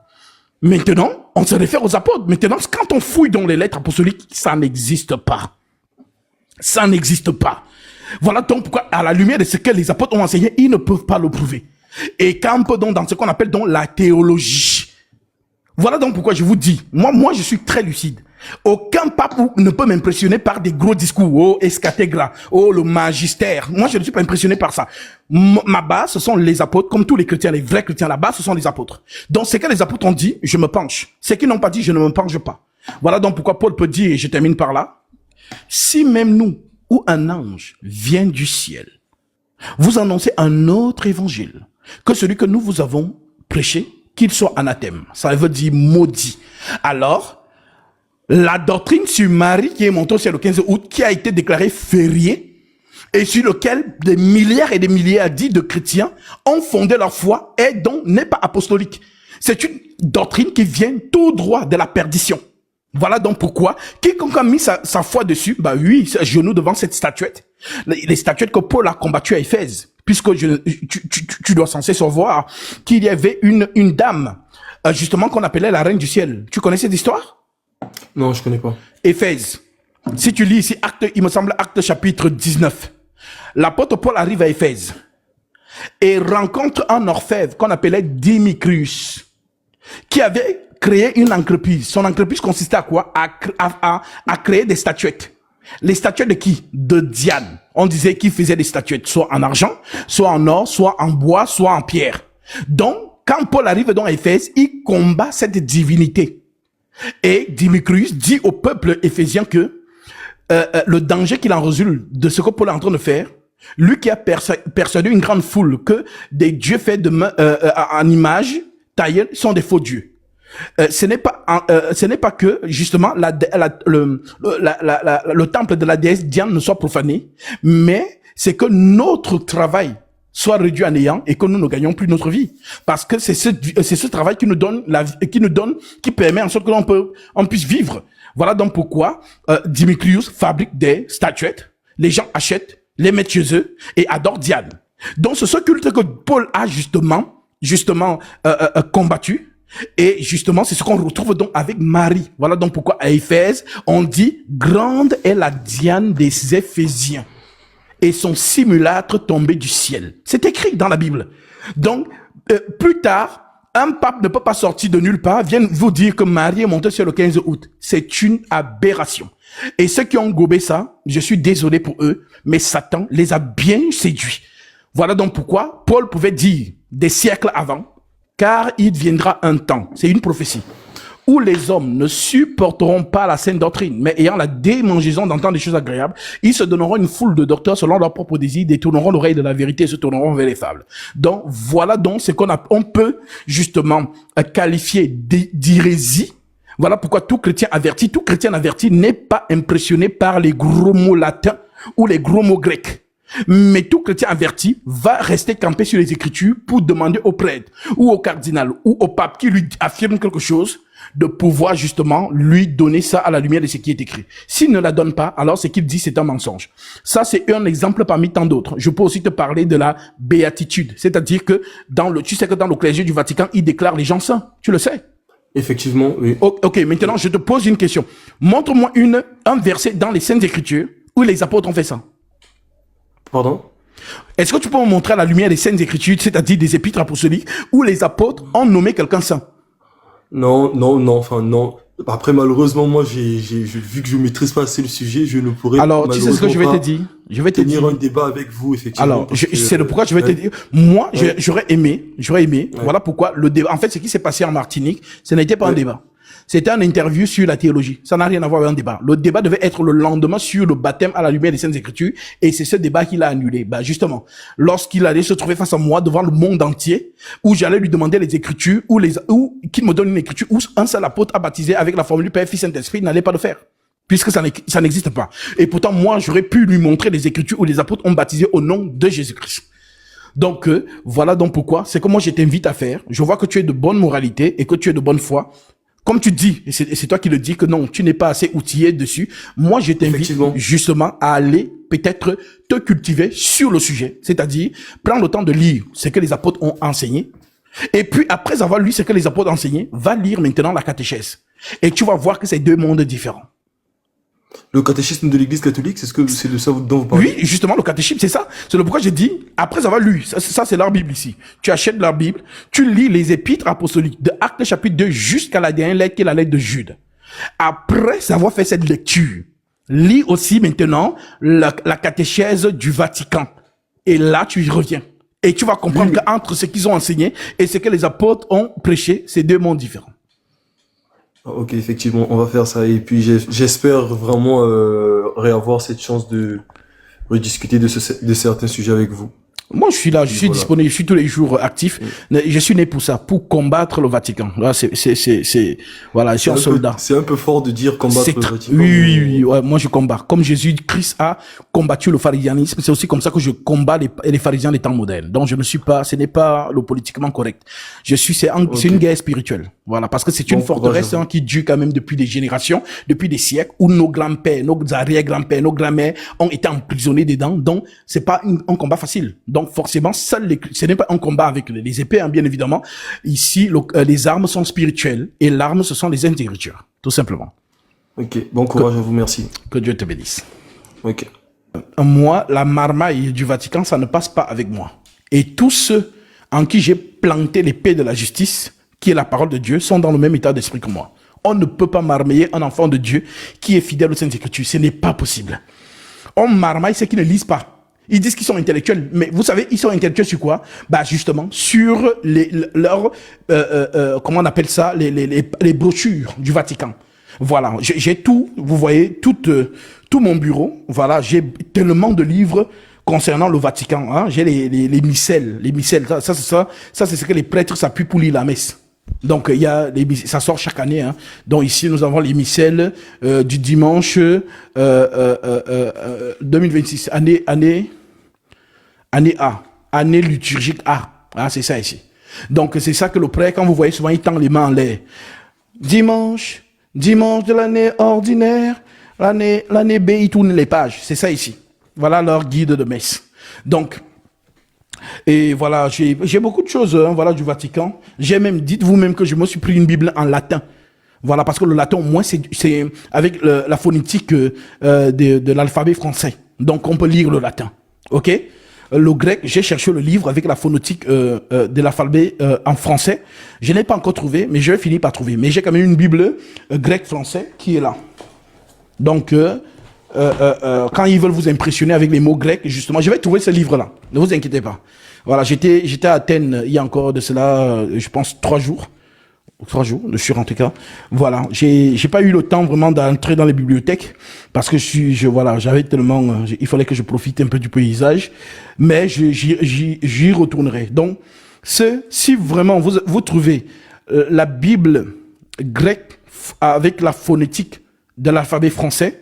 Speaker 2: Maintenant, on se réfère aux apôtres. Maintenant, quand on fouille dans les lettres apostoliques, ça n'existe pas. Ça n'existe pas. Voilà donc pourquoi, à la lumière de ce que les apôtres ont enseigné, ils ne peuvent pas le prouver. Et quand on peut donc dans ce qu'on appelle donc la théologie. Voilà donc pourquoi je vous dis, moi je suis très lucide. Aucun pape ne peut m'impressionner par des gros discours. Oh, escatégra. Oh, le magistère. Moi, je ne suis pas impressionné par ça. Ma base, ce sont les apôtres. Comme tous les chrétiens, les vrais chrétiens, la base, ce sont les apôtres. Donc, ce que les apôtres ont dit, je me penche. Ce qu'ils n'ont pas dit, je ne me penche pas. Voilà donc pourquoi Paul peut dire, et je termine par là, si même nous, ou un ange, vient du ciel, vous annoncez un autre évangile que celui que nous vous avons prêché, qu'il soit anathème. Ça veut dire maudit. Alors, la doctrine sur Marie qui est montée au ciel le 15 août, qui a été déclarée fériée et sur lequel des milliards et des milliards de chrétiens ont fondé leur foi et donc n'est pas apostolique. C'est une doctrine qui vient tout droit de la perdition. Voilà donc pourquoi quiconque a mis sa foi dessus, bah oui, c'est à genoux devant cette statuette. Les statuettes que Paul a combattues à Éphèse, puisque tu dois censé savoir qu'il y avait une dame, justement qu'on appelait la reine du ciel. Tu connais cette histoire?
Speaker 1: Non, je connais pas.
Speaker 2: Éphèse. Si tu lis ici, il me semble Acte chapitre 19. L'apôtre Paul arrive à Éphèse et rencontre un orfèvre qu'on appelait Démétrius, qui avait créé une entreprise. Son entreprise consistait à quoi? À créer des statuettes. Les statuettes de qui? De Diane. On disait qu'il faisait des statuettes, soit en argent, soit en or, soit en bois, soit en pierre. Donc, quand Paul arrive dans Éphèse, il combat cette divinité. Et Démétrius dit au peuple éphésien que le danger qu'il en résulte de ce que Paul est en train de faire, lui qui a persuadé une grande foule que des dieux faits de en image taillée sont des faux dieux. Ce n'est pas que justement le temple de la déesse Diane ne soit profané, mais c'est que notre travail soit réduit à néant et que nous ne gagnons plus notre vie. Parce que c'est ce travail qui nous donne qui permet en sorte que on puisse vivre. Voilà donc pourquoi Démétrius fabrique des statuettes. Les gens achètent, les mettent chez eux et adorent Diane. Donc c'est ce culte que Paul a justement combattu. Et justement, c'est ce qu'on retrouve donc avec Marie. Voilà donc pourquoi à Éphèse, on dit grande est la Diane des Éphésiens. Et son simulacre tombé du ciel. C'est écrit dans la Bible. Donc, plus tard, un pape ne peut pas sortir de nulle part, vienne vous dire que Marie est montée sur le 15 août. C'est une aberration. Et ceux qui ont gobé ça, je suis désolé pour eux, mais Satan les a bien séduits. Voilà donc pourquoi Paul pouvait dire des siècles avant, car il viendra un temps, c'est une prophétie, où les hommes ne supporteront pas la saine doctrine, mais ayant la démangeaison d'entendre des choses agréables, ils se donneront une foule de docteurs selon leur propre désir, détourneront l'oreille de la vérité et se tourneront vers les fables. Donc, voilà donc ce on peut justement qualifier d'hérésie. Voilà pourquoi tout chrétien averti n'est pas impressionné par les gros mots latins ou les gros mots grecs. Mais tout chrétien averti va rester campé sur les Écritures pour demander au prêtre ou au cardinal ou au pape qui lui affirme quelque chose de pouvoir justement lui donner ça à la lumière de ce qui est écrit. S'il ne la donne pas, alors ce qu'il dit, c'est un mensonge. Ça, c'est un exemple parmi tant d'autres. Je peux aussi te parler de la béatitude. C'est-à-dire que tu sais que dans le clergé du Vatican, il déclare les gens saints. Tu le sais?
Speaker 1: Effectivement, oui.
Speaker 2: Ok, maintenant, je te pose une question. Montre-moi un verset dans les Saintes Écritures où les apôtres ont fait ça.
Speaker 1: Pardon?
Speaker 2: Est-ce que tu peux me montrer à la lumière des Saintes Écritures, c'est-à-dire des épîtres apostoliques, où les apôtres ont nommé quelqu'un saint?
Speaker 1: Non, enfin non. Après, malheureusement, moi, vu que je maîtrise pas assez le sujet, je ne pourrais
Speaker 2: Alors, tu sais ce que je vais te dire? Je vais te
Speaker 1: tenir
Speaker 2: dire
Speaker 1: un débat avec vous, effectivement.
Speaker 2: Alors, c'est le pourquoi je vais te dire. Moi, j'aurais aimé.
Speaker 1: Ouais.
Speaker 2: Voilà pourquoi le débat. En fait, ce qui s'est passé en Martinique, ce n'était pas un débat. C'était un interview sur la théologie. Ça n'a rien à voir avec un débat. Le débat devait être le lendemain sur le baptême à la lumière des Saintes Écritures. Et c'est ce débat qu'il a annulé. Bah, justement, lorsqu'il allait se trouver face à moi devant le monde entier, où j'allais lui demander les Écritures, ou qu'il me donne une Écriture, où un seul apôtre a baptisé avec la formule Père, Fils, Saint-Esprit, il n'allait pas le faire. Puisque ça n'existe pas. Et pourtant, moi, j'aurais pu lui montrer les Écritures où les apôtres ont baptisé au nom de Jésus-Christ. Donc, voilà donc pourquoi. C'est que moi, je t'invite à faire. Je vois que tu es de bonne moralité et que tu es de bonne foi. Comme tu dis, et c'est toi qui le dis, que non, tu n'es pas assez outillé dessus. Moi, je t'invite justement à aller peut-être te cultiver sur le sujet. C'est-à-dire, prends le temps de lire ce que les apôtres ont enseigné. Et puis, après avoir lu ce que les apôtres ont enseigné, va lire maintenant la catéchèse. Et tu vas voir que c'est deux mondes différents.
Speaker 1: Le catéchisme de l'Église catholique, c'est de ça dont vous parlez?
Speaker 2: Oui, justement, le catéchisme, c'est ça. C'est le pourquoi j'ai dit, après avoir lu, ça c'est leur Bible ici. Tu achètes leur Bible, tu lis les épîtres apostoliques de Actes chapitre 2 jusqu'à la dernière lettre qui est la lettre de Jude. Après avoir fait cette lecture, lis aussi maintenant la catéchèse du Vatican. Et là, tu y reviens. Et tu vas comprendre qu'entre ce qu'ils ont enseigné et ce que les apôtres ont prêché, c'est deux mondes différents.
Speaker 1: Ok, effectivement, on va faire ça. Et puis j'espère vraiment réavoir cette chance de rediscuter de certains sujets avec vous.
Speaker 2: Moi, je suis là, je suis disponible, je suis tous les jours actif. Je suis né pour ça, pour combattre le Vatican. Là, voilà, je suis un soldat.
Speaker 1: C'est un peu fort de dire combattre le Vatican.
Speaker 2: Oui, ouais, moi je combats. Comme Jésus-Christ a combattu le pharisianisme, c'est aussi comme ça que je combats les pharisiens des temps modernes. Donc ce n'est pas le politiquement correct. C'est une guerre spirituelle. Voilà, parce que c'est une forteresse qui dure quand même depuis des générations, depuis des siècles, où nos grands-pères, nos arrière-grands-pères, nos grands-mères ont été emprisonnés dedans. Donc, c'est pas un combat facile. Donc forcément, ce n'est pas un combat avec les épées, hein, bien évidemment. Ici, les armes sont spirituelles et l'arme, ce sont les Écritures, tout simplement.
Speaker 1: Ok, bon courage à vous, merci.
Speaker 2: Que Dieu te bénisse.
Speaker 1: Ok.
Speaker 2: Moi, la marmaille du Vatican, ça ne passe pas avec moi. Et tous ceux en qui j'ai planté l'épée de la justice, qui est la parole de Dieu, sont dans le même état d'esprit que moi. On ne peut pas marmailler un enfant de Dieu qui est fidèle aux Saintes Écritures. Ce n'est pas possible. On marmaille ceux qui ne lisent pas. Ils disent qu'ils sont intellectuels, mais vous savez, ils sont intellectuels sur quoi? Bah justement sur leurs comment on appelle ça, les brochures du Vatican. Voilà, j'ai tout, vous voyez, tout mon bureau. Voilà, j'ai tellement de livres concernant le Vatican. Hein. J'ai les missels, ça c'est ce que les prêtres s'appuient pour lire la messe. Donc il y a ça sort chaque année. Hein. Donc ici nous avons les missels du dimanche 2026, année A, année liturgique A. Ah, c'est ça ici. Donc c'est ça que le prêtre, quand vous voyez souvent, il tend les mains en l'air. Dimanche de l'année ordinaire, l'année B, il tourne les pages. C'est ça ici. Voilà leur guide de messe. Donc et voilà, j'ai beaucoup de choses, hein, voilà, du Vatican. J'ai même, dites vous-même que je me suis pris une Bible en latin. Voilà, parce que le latin, au moins, c'est avec la phonétique de l'alphabet français. Donc, on peut lire le latin. OK? Le grec, j'ai cherché le livre avec la phonétique de l'alphabet en français. Je n'ai pas encore trouvé, mais je vais finir par trouver. Mais j'ai quand même une Bible grec-français qui est là. Donc, quand ils veulent vous impressionner avec les mots grecs, justement, je vais trouver ce livre-là. Ne vous inquiétez pas. Voilà, j'étais à Athènes il y a encore de cela, je pense, 3 jours. 3 jours, de sûr en tout cas. Voilà, j'ai pas eu le temps vraiment d'entrer dans les bibliothèques parce que voilà, j'avais tellement, il fallait que je profite un peu du paysage, mais j'y retournerai. Donc, si vraiment vous trouvez la Bible grecque avec la phonétique de l'alphabet français,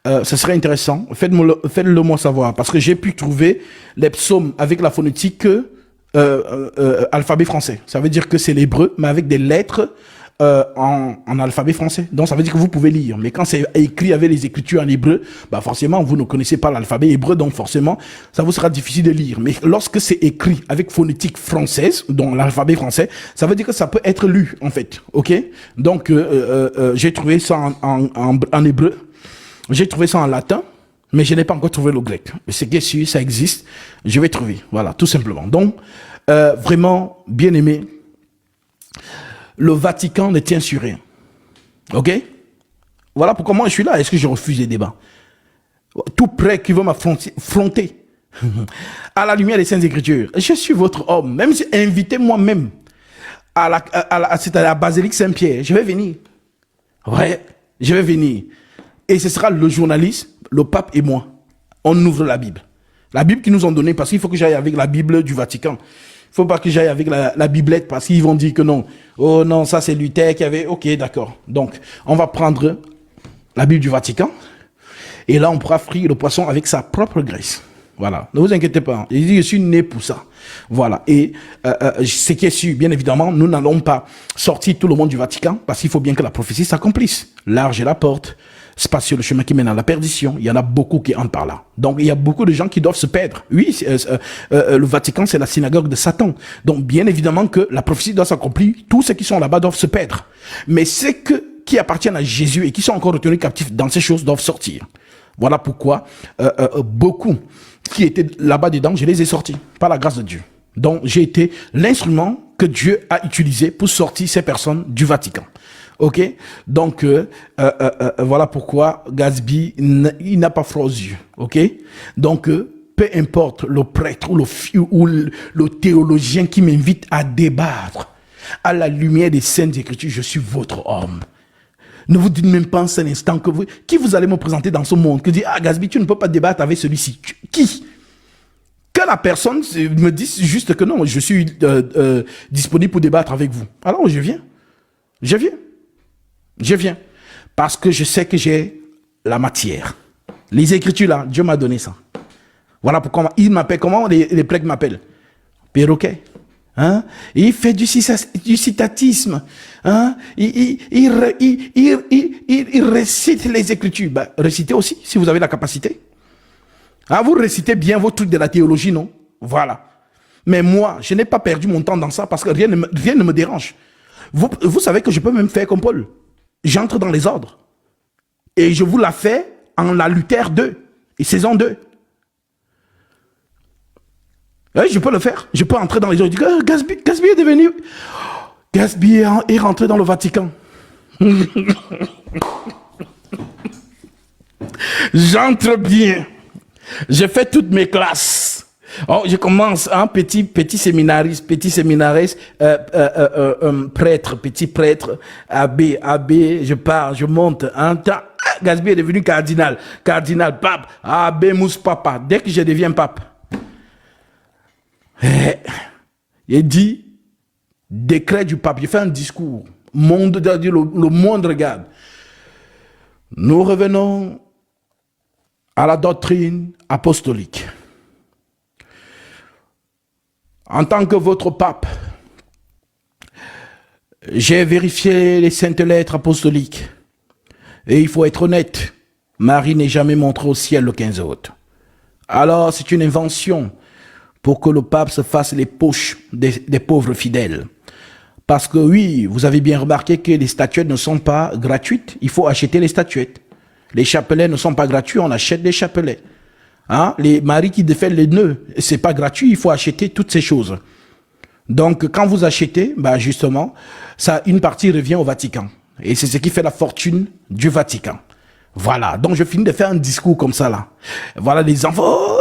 Speaker 2: ce serait intéressant. Faites-le moi savoir parce que j'ai pu trouver les psaumes avec la phonétique alphabet français. Ça veut dire que c'est l'hébreu, mais avec des lettres en alphabet français. Donc ça veut dire que vous pouvez lire. Mais quand c'est écrit avec les écritures en hébreu, bah forcément vous ne connaissez pas l'alphabet hébreu, donc forcément ça vous sera difficile de lire. Mais lorsque c'est écrit avec phonétique française, donc l'alphabet français, ça veut dire que ça peut être lu en fait. Ok? Donc j'ai trouvé ça en hébreu, j'ai trouvé ça en latin. Mais je n'ai pas encore trouvé le grec. C'est que si ça existe, je vais trouver. Voilà, tout simplement. Donc, vraiment, bien aimé, le Vatican ne tient sur rien. OK? Voilà pourquoi moi je suis là. Est-ce que je refuse les débats? Tout prêt qui veut m'affronter à la lumière des Saintes Écritures. Je suis votre homme. Même si invitez moi-même à la basilique Saint-Pierre, je vais venir. Ouais, je vais venir. Et ce sera le journaliste, le pape et moi. On ouvre la Bible. La Bible qu'ils nous ont donnée, parce qu'il faut que j'aille avec la Bible du Vatican. Il ne faut pas que j'aille avec la Biblette, parce qu'ils vont dire que non. Oh non, ça c'est Luther qui avait... Ok, d'accord. Donc, on va prendre la Bible du Vatican. Et là, on pourra frire le poisson avec sa propre graisse. Voilà. Ne vous inquiétez pas. Il dit, je suis né pour ça. Voilà. Et ce qui est sûr, bien évidemment, nous n'allons pas sortir tout le monde du Vatican, parce qu'il faut bien que la prophétie s'accomplisse. Large est la porte, spacieux le chemin qui mène à la perdition. Il y en a beaucoup qui entrent par là. Donc, il y a beaucoup de gens qui doivent se perdre. Oui, le Vatican, c'est la synagogue de Satan. Donc, bien évidemment que la prophétie doit s'accomplir. Tous ceux qui sont là-bas doivent se perdre. Mais ceux qui appartiennent à Jésus et qui sont encore retenus captifs dans ces choses doivent sortir. Voilà pourquoi beaucoup qui étaient là-bas dedans, je les ai sortis par la grâce de Dieu. Donc, j'ai été l'instrument que Dieu a utilisé pour sortir ces personnes du Vatican. Ok? Donc, voilà pourquoi Gatsby, il n'a pas froid aux yeux. Ok? Donc, peu importe le prêtre ou le théologien qui m'invite à débattre à la lumière des Saintes Écritures, je suis votre homme. Ne vous dites même pas en un instant qui vous allez me présenter dans ce monde, que dire, ah Gatsby, tu ne peux pas débattre avec celui-ci. Qui? Que la personne me dise juste que non, je suis disponible pour débattre avec vous. Alors, je viens. Je viens. Parce que je sais que j'ai la matière. Les Écritures, là, Dieu m'a donné ça. Voilà pourquoi il m'appelle, comment les prêtres m'appellent? Perroquet. Hein? Il fait du citatisme. Hein? Il récite les Écritures. Ben, récitez aussi, si vous avez la capacité. Ah, vous récitez bien vos trucs de la théologie, non? Voilà. Mais moi, je n'ai pas perdu mon temps dans ça parce que rien ne me dérange. Vous savez que je peux même faire comme Paul. J'entre dans les ordres. Et je vous la fais en la Luther 2 et saison 2. Oui, je peux le faire. Je peux entrer dans les ordres. Je dis, Gatsby est devenu... Gatsby est rentré dans le Vatican. J'entre bien. J'ai fait toutes mes classes. Oh, je commence, hein, petit séminariste, prêtre, petit prêtre, abbé, je pars, je monte. Gatsby est devenu cardinal, pape, abbé mousse papa. Dès que je deviens pape, il dit, décret du pape, il fait un discours, le monde regarde. Nous revenons à la doctrine apostolique. En tant que votre pape, j'ai vérifié les saintes lettres apostoliques. Et il faut être honnête, Marie n'est jamais montrée au ciel le 15 août. Alors c'est une invention pour que le pape se fasse les poches des pauvres fidèles. Parce que oui, vous avez bien remarqué que les statuettes ne sont pas gratuites. Il faut acheter les statuettes. Les chapelets ne sont pas gratuits, on achète des chapelets. Hein? Les maris qui défait les nœuds, c'est pas gratuit, il faut acheter toutes ces choses. Donc, quand vous achetez, bah justement, ça, une partie revient au Vatican. Et c'est ce qui fait la fortune du Vatican. Voilà. Donc, je finis de faire un discours comme ça, là. Voilà, les enfants, oh,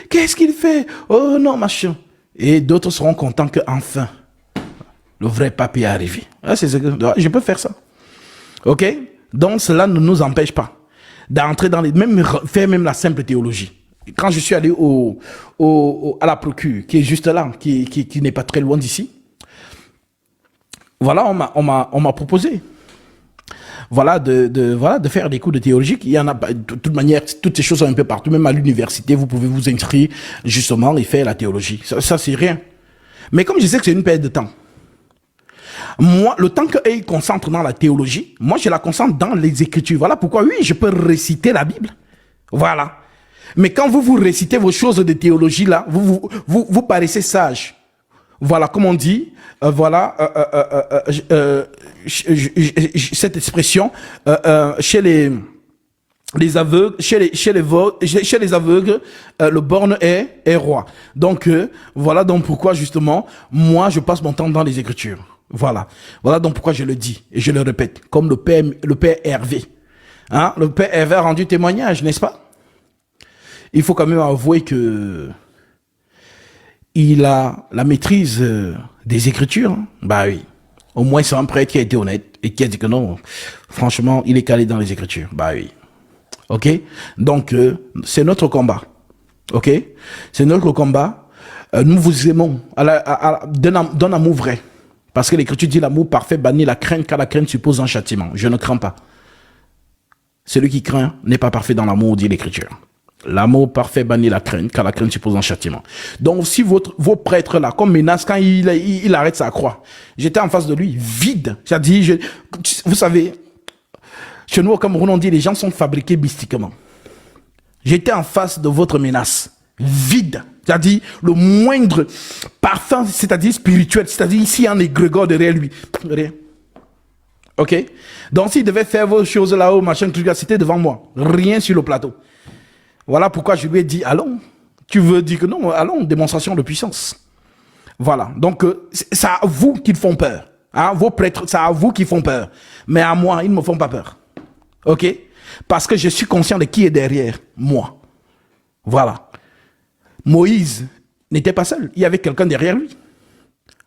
Speaker 2: qu'est-ce qu'il fait? Oh non, machin. Et d'autres seront contents qu'enfin, le vrai pape est arrivé. Ah, je peux faire ça. OK? Donc, cela ne nous empêche pas d'entrer dans faire même la simple théologie. Quand je suis allé à la procure, qui est juste là, qui n'est pas très loin d'ici, voilà, on m'a proposé, voilà, de faire des cours de théologie. Il y en a, de toute manière, toutes ces choses sont un peu partout, même à l'université, vous pouvez vous inscrire, justement, et faire la théologie. Ça c'est rien. Mais comme je sais que c'est une perte de temps, Moi, le temps qu'eux, ils concentrent dans la théologie, moi, je la concentre dans les Écritures. Voilà pourquoi, oui, je peux réciter la Bible. Voilà. Mais quand vous récitez vos choses de théologie, là, vous paraissez sage. Voilà, comme on dit, cette expression, chez les aveugles, chez les aveugles, le borgne est roi. Donc, voilà donc pourquoi, justement, moi, je passe mon temps dans les Écritures. Voilà. Voilà donc pourquoi je le dis et je le répète, comme le père Hervé. Hein? Le père Hervé a rendu témoignage, n'est-ce pas? Il faut quand même avouer que il a la maîtrise des Écritures. Hein? Bah oui. Au moins, c'est un prêtre qui a été honnête et qui a dit que non, franchement, il est calé dans les Écritures. Bah oui. Ok? Donc, c'est notre combat. Ok? C'est notre combat. Nous vous aimons d'un amour vrai. Parce que l'Écriture dit l'amour parfait bannit la crainte, car la crainte suppose un châtiment. Je ne crains pas. Celui qui craint n'est pas parfait dans l'amour, dit l'Écriture. L'amour parfait bannit la crainte, car la crainte suppose un châtiment. Donc, si vos prêtres là, comme Ménas, quand il arrête sa croix, j'étais en face de lui, vide. C'est-à-dire, vous savez, chez nous au Cameroun, on dit les gens sont fabriqués mystiquement. J'étais en face de votre Ménas, vide. C'est-à-dire, le moindre parfum, c'est-à-dire spirituel, c'est-à-dire ici, il y a un égrégore derrière lui. Rien. Ok? Donc, s'il devait faire vos choses là-haut, machin, tout ça, c'était devant moi. Rien sur le plateau. Voilà pourquoi je lui ai dit, allons. Tu veux dire que non, allons, démonstration de puissance. Voilà. Donc, c'est à vous qu'ils font peur. Hein? Vos prêtres, c'est à vous qu'ils font peur. Mais à moi, ils ne me font pas peur. Ok? Parce que je suis conscient de qui est derrière moi. Voilà. Moïse n'était pas seul. Il y avait quelqu'un derrière lui.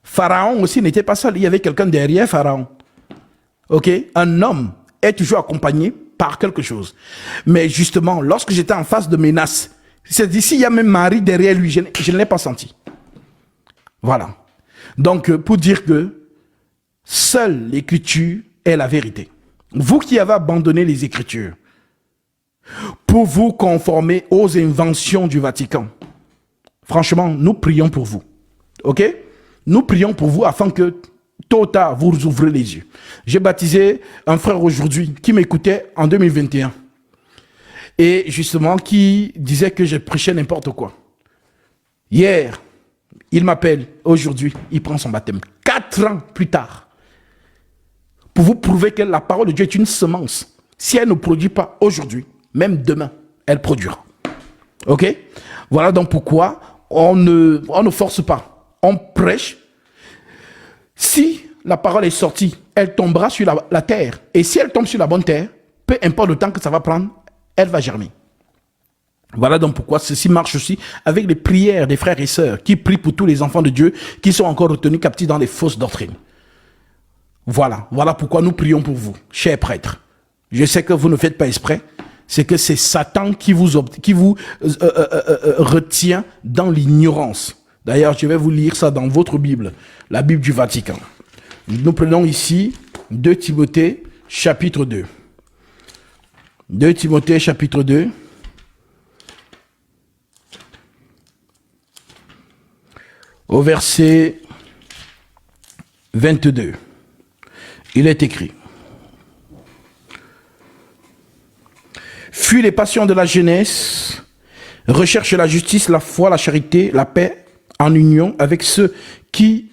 Speaker 2: Pharaon aussi n'était pas seul. Il y avait quelqu'un derrière Pharaon. Ok? Un homme est toujours accompagné par quelque chose. Mais justement, lorsque j'étais en face de menaces, c'est d'ici, il y a même Marie derrière lui, je ne l'ai pas senti. Voilà. Donc, pour dire que seule l'Écriture est la vérité. Vous qui avez abandonné les Écritures pour vous conformer aux inventions du Vatican, franchement, nous prions pour vous. Ok? Nous prions pour vous afin que tôt ou tard, vous ouvrez les yeux. J'ai baptisé un frère aujourd'hui qui m'écoutait en 2021. Et justement, qui disait que je prêchais n'importe quoi. Hier, il m'appelle. Aujourd'hui, il prend son baptême. 4 ans plus tard. Pour vous prouver que la parole de Dieu est une semence. Si elle ne produit pas aujourd'hui, même demain, elle produira. Ok? Voilà donc pourquoi on ne force pas. On prêche. Si la parole est sortie, elle tombera sur la terre. Et si elle tombe sur la bonne terre, peu importe le temps que ça va prendre, elle va germer. Voilà donc pourquoi ceci marche aussi avec les prières des frères et sœurs qui prient pour tous les enfants de Dieu qui sont encore retenus captifs dans les fausses doctrines. Voilà pourquoi nous prions pour vous, chers prêtres. Je sais que vous ne faites pas exprès. C'est que c'est Satan qui vous retient dans l'ignorance. D'ailleurs, je vais vous lire ça dans votre Bible, la Bible du Vatican. Nous prenons ici 2 Timothée, chapitre 2. 2 Timothée, chapitre 2. Au verset 22. Il est écrit: fuis les passions de la jeunesse, recherche la justice, la foi, la charité, la paix, en union avec ceux qui,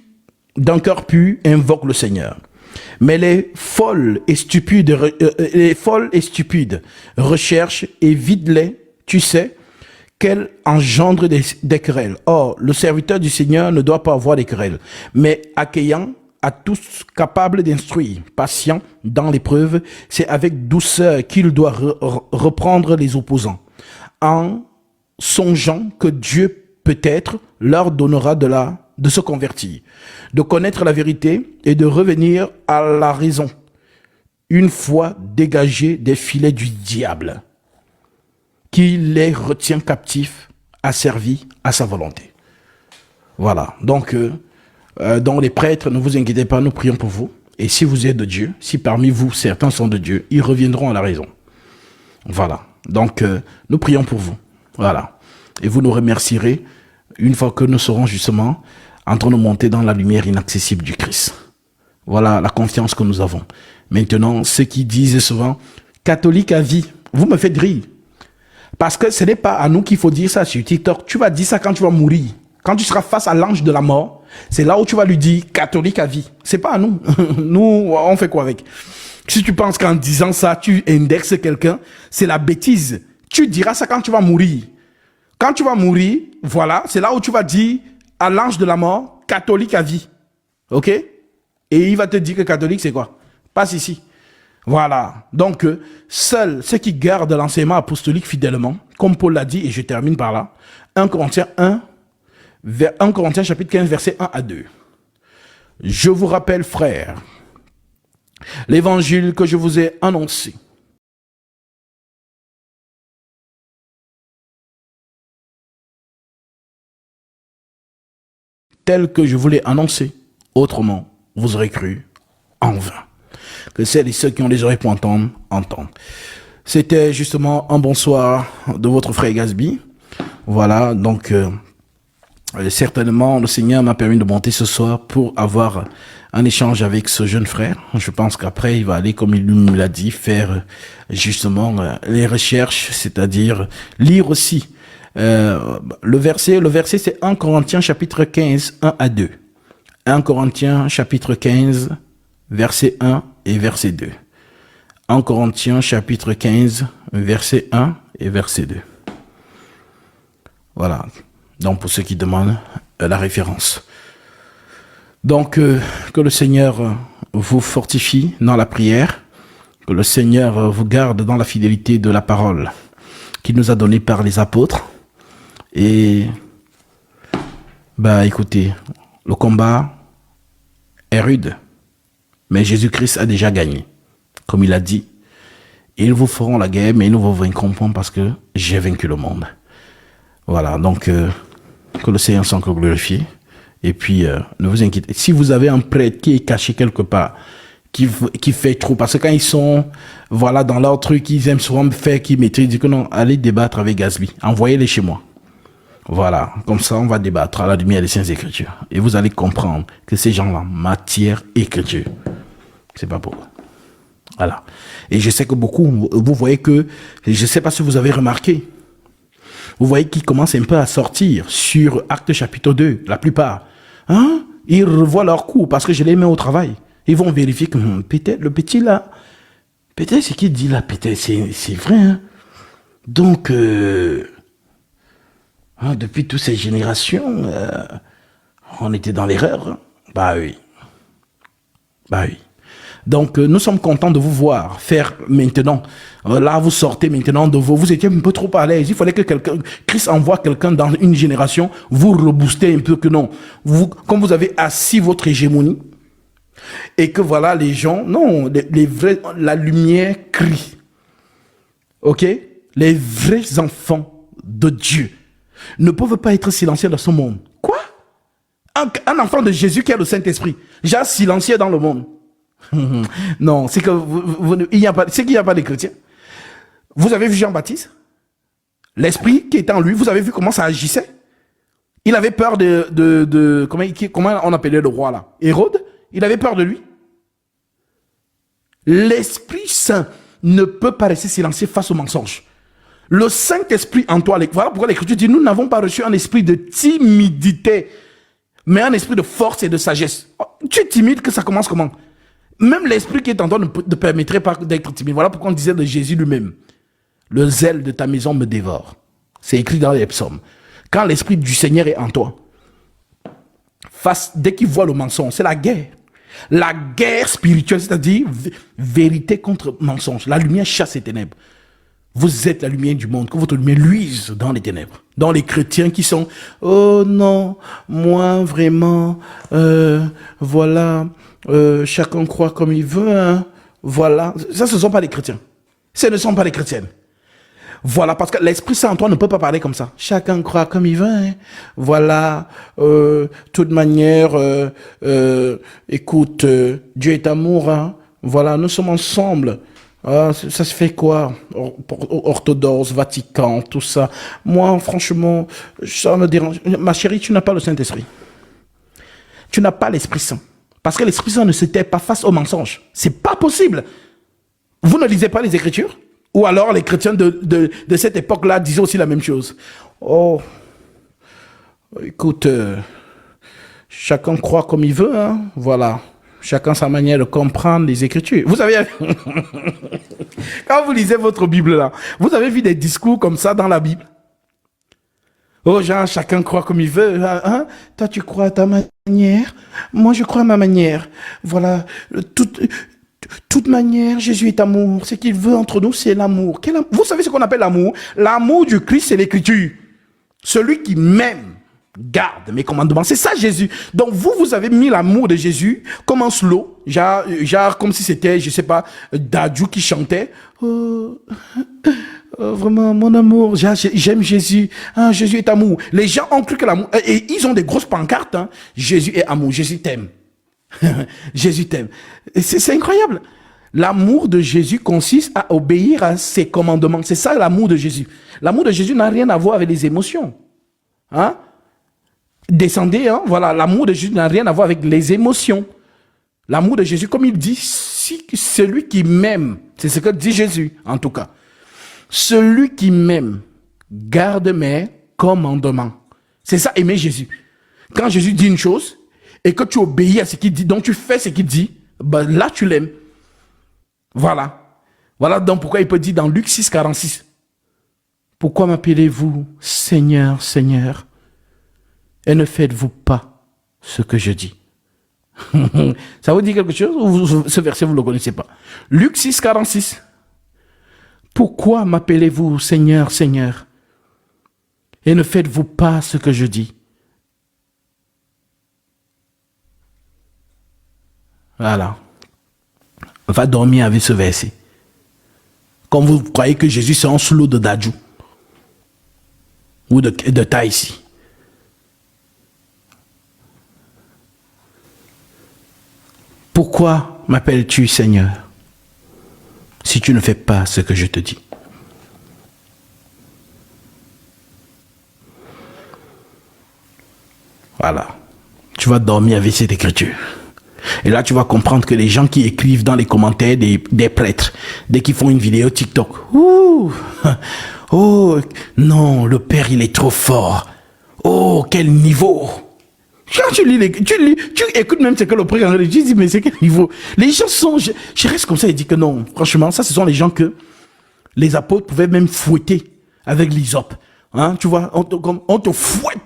Speaker 2: d'un cœur pur, invoquent le Seigneur. Mais les folles et stupides recherchent et vident-les, tu sais, qu'elles engendrent des querelles. Or, le serviteur du Seigneur ne doit pas avoir des querelles, mais accueillant à tous, capable d'instruire, patient dans l'épreuve, c'est avec douceur qu'il doit reprendre les opposants, en songeant que Dieu peut-être leur donnera de se convertir, de connaître la vérité et de revenir à la raison, une fois dégagés des filets du diable, qui les retient captifs, asservis à sa volonté. Voilà, donc les prêtres, ne vous inquiétez pas, nous prions pour vous. Et si vous êtes de Dieu, si parmi vous certains sont de Dieu, ils reviendront à la raison. Voilà, donc nous prions pour vous. Voilà, et vous nous remercierez une fois que nous serons justement en train de monter dans la lumière inaccessible du Christ. Voilà la confiance que nous avons. Maintenant, ceux qui disent souvent, catholique à vie, vous me faites rire. Parce que ce n'est pas à nous qu'il faut dire ça sur TikTok. Tu vas dire ça quand tu vas mourir. Quand tu seras face à l'ange de la mort, c'est là où tu vas lui dire catholique à vie. C'est pas à nous. Nous, on fait quoi avec? Si tu penses qu'en disant ça, tu indexes quelqu'un, c'est la bêtise. Tu diras ça quand tu vas mourir. Quand tu vas mourir, voilà, c'est là où tu vas dire à l'ange de la mort, catholique à vie. OK? Et il va te dire que catholique, c'est quoi? Passe ici. Voilà. Donc, seuls ceux qui gardent l'enseignement apostolique fidèlement, comme Paul l'a dit, et je termine par là, 1 Corinthiens chapitre 15, versets 1 à 2. Je vous rappelle, frères, l'évangile que je vous ai annoncé, tel que je vous l'ai annoncé, autrement, vous aurez cru en vain. Que celles et ceux qui ont les oreilles pour entendre, entendent. C'était justement un bonsoir de votre frère Gasby. Voilà, donc certainement le Seigneur m'a permis de monter ce soir pour avoir un échange avec ce jeune frère. Je pense qu'après il va aller, comme il me l'a dit, faire justement les recherches, c'est-à-dire lire aussi le verset c'est 1 Corinthiens chapitre 15, 1 à 2. 1 Corinthiens chapitre 15, verset 1 et verset 2. 1 Corinthiens chapitre 15, verset 1 et verset 2. Voilà. Donc pour ceux qui demandent la référence. Donc que le Seigneur vous fortifie dans la prière, que le Seigneur vous garde dans la fidélité de la parole qu'il nous a donnée par les apôtres. Et écoutez, le combat est rude, mais Jésus-Christ a déjà gagné. Comme il a dit, ils vous feront la guerre, mais ils ne vous vaincront pas parce que j'ai vaincu le monde. Voilà, donc que le Seigneur soit encore glorifié. Et puis, ne vous inquiétez. Si vous avez un prêtre qui est caché quelque part, qui fait trop, parce que quand ils sont dans leur truc, ils aiment souvent faire qu'ils maîtrisent, ils disent que non, allez débattre avec Gasby, envoyez-les chez moi. Voilà, comme ça on va débattre à la lumière des Saintes Écritures. Et vous allez comprendre que ces gens-là, matière écriture, c'est pas pour eux. Voilà. Et je sais que beaucoup, vous voyez que, je sais pas si vous avez remarqué, vous voyez qu'ils commencent un peu à sortir sur Actes chapitre 2, la plupart. Ils revoient leur cours parce que je les mets au travail. Ils vont vérifier que peut-être le petit là, peut-être ce qu'il dit là, peut-être c'est vrai. Donc, depuis toutes ces générations, on était dans l'erreur. Oui. Donc, nous sommes contents de vous voir faire maintenant. Là, vous sortez maintenant de vous étiez un peu trop à l'aise. Il fallait que Christ envoie quelqu'un dans une génération, vous reboostez un peu que non. Comme vous avez assis votre hégémonie, et que voilà, les gens, non, les vrais, la lumière crie. OK? Les vrais enfants de Dieu ne peuvent pas être silencieux dans ce monde. Quoi? Un enfant de Jésus qui a le Saint-Esprit, déjà silencieux dans le monde. Non, c'est que il n'y a pas de chrétiens. Vous avez vu Jean-Baptiste? L'esprit qui était en lui, vous avez vu comment ça agissait? Il avait peur de comment on appelait le roi là? Hérode? Il avait peur de lui. L'Esprit Saint ne peut pas rester silencieux face au mensonge. Le Saint-Esprit en toi, voilà pourquoi l'Écriture dit, nous n'avons pas reçu un esprit de timidité, mais un esprit de force et de sagesse. Tu es timide, que ça commence comment? Même l'esprit qui est en toi ne te permettrait pas d'être timide. Voilà pourquoi on disait de Jésus lui-même, le zèle de ta maison me dévore. C'est écrit dans les psaumes. Quand l'esprit du Seigneur est en toi, dès qu'il voit le mensonge, c'est la guerre. La guerre spirituelle, c'est-à-dire vérité contre mensonge. La lumière chasse les ténèbres. Vous êtes la lumière du monde, que votre lumière luise dans les ténèbres. Dans les chrétiens qui sont, oh non, moi vraiment, voilà, chacun croit comme il veut, voilà. Ça, ce ne sont pas les chrétiens. Ce ne sont pas les chrétiennes. Voilà, parce que l'Esprit Saint en toi ne peut pas parler comme ça. Chacun croit comme il veut, voilà, toute manière, écoute, Dieu est amour, voilà, nous sommes ensemble. Ça se fait quoi? Orthodoxe, Vatican, tout ça. Moi, franchement, ça me dérange. Ma chérie, tu n'as pas le Saint-Esprit. Tu n'as pas l'Esprit Saint. Parce que l'Esprit Saint ne se tait pas face au mensonge. C'est pas possible. Vous ne lisez pas les Écritures? Ou alors les chrétiens de cette époque-là disaient aussi la même chose. Oh, écoute, chacun croit comme il veut, hein? Voilà. Chacun sa manière de comprendre les Écritures. Vous savez, quand vous lisez votre Bible là, vous avez vu des discours comme ça dans la Bible? Oh, genre, chacun croit comme il veut. Hein? Toi, tu crois à ta manière. Moi, je crois à ma manière. Voilà. Toute manière, Jésus est amour. Ce qu'il veut entre nous, c'est l'amour. Vous savez ce qu'on appelle l'amour? L'amour du Christ, c'est l'Écriture. Celui qui m'aime garde mes commandements. C'est ça, Jésus. Donc, vous avez mis l'amour de Jésus comme un slow. Genre comme si c'était, je sais pas, Dadju qui chantait. Vraiment, mon amour, j'aime Jésus. Ah, Jésus est amour. Les gens ont cru que l'amour... Et ils ont des grosses pancartes. Hein. Jésus est amour. Jésus t'aime. Jésus t'aime. C'est incroyable. L'amour de Jésus consiste à obéir à ses commandements. C'est ça l'amour de Jésus. L'amour de Jésus n'a rien à voir avec les émotions. Hein? Descendez, hein? Voilà. L'amour de Jésus n'a rien à voir avec les émotions. L'amour de Jésus, comme il dit, si celui qui m'aime, c'est ce que dit Jésus, en tout cas. Celui qui m'aime garde mes commandements. C'est ça, aimer Jésus. Quand Jésus dit une chose et que tu obéis à ce qu'il dit, donc tu fais ce qu'il dit, ben là tu l'aimes. Voilà. Voilà donc pourquoi il peut dire dans Luc 6, 46. Pourquoi m'appelez-vous Seigneur, Seigneur, et ne faites-vous pas ce que je dis? Ça vous dit quelque chose ou ce verset vous ne le connaissez pas? Luc 6, 46. Pourquoi m'appelez-vous Seigneur, Seigneur, et ne faites-vous pas ce que je dis? Voilà. Va dormir avec ce verset. Comme vous croyez que Jésus c'est un slow de Dadju ou de Taïsi. Pourquoi m'appelles-tu Seigneur si tu ne fais pas ce que je te dis? Voilà. Tu vas dormir avec cette écriture. Et là, tu vas comprendre que les gens qui écrivent dans les commentaires des prêtres, dès qu'ils font une vidéo TikTok, ouh, oh, non, le père, il est trop fort. Oh, quel niveau. Quand tu écoutes même ce que le prêtre dit, tu dis, mais c'est quel niveau? Les gens sont, je reste comme ça et dis que non, franchement, ça, ce sont les gens que les apôtres pouvaient même fouetter avec l'hysope. Hein, tu vois, on te fouette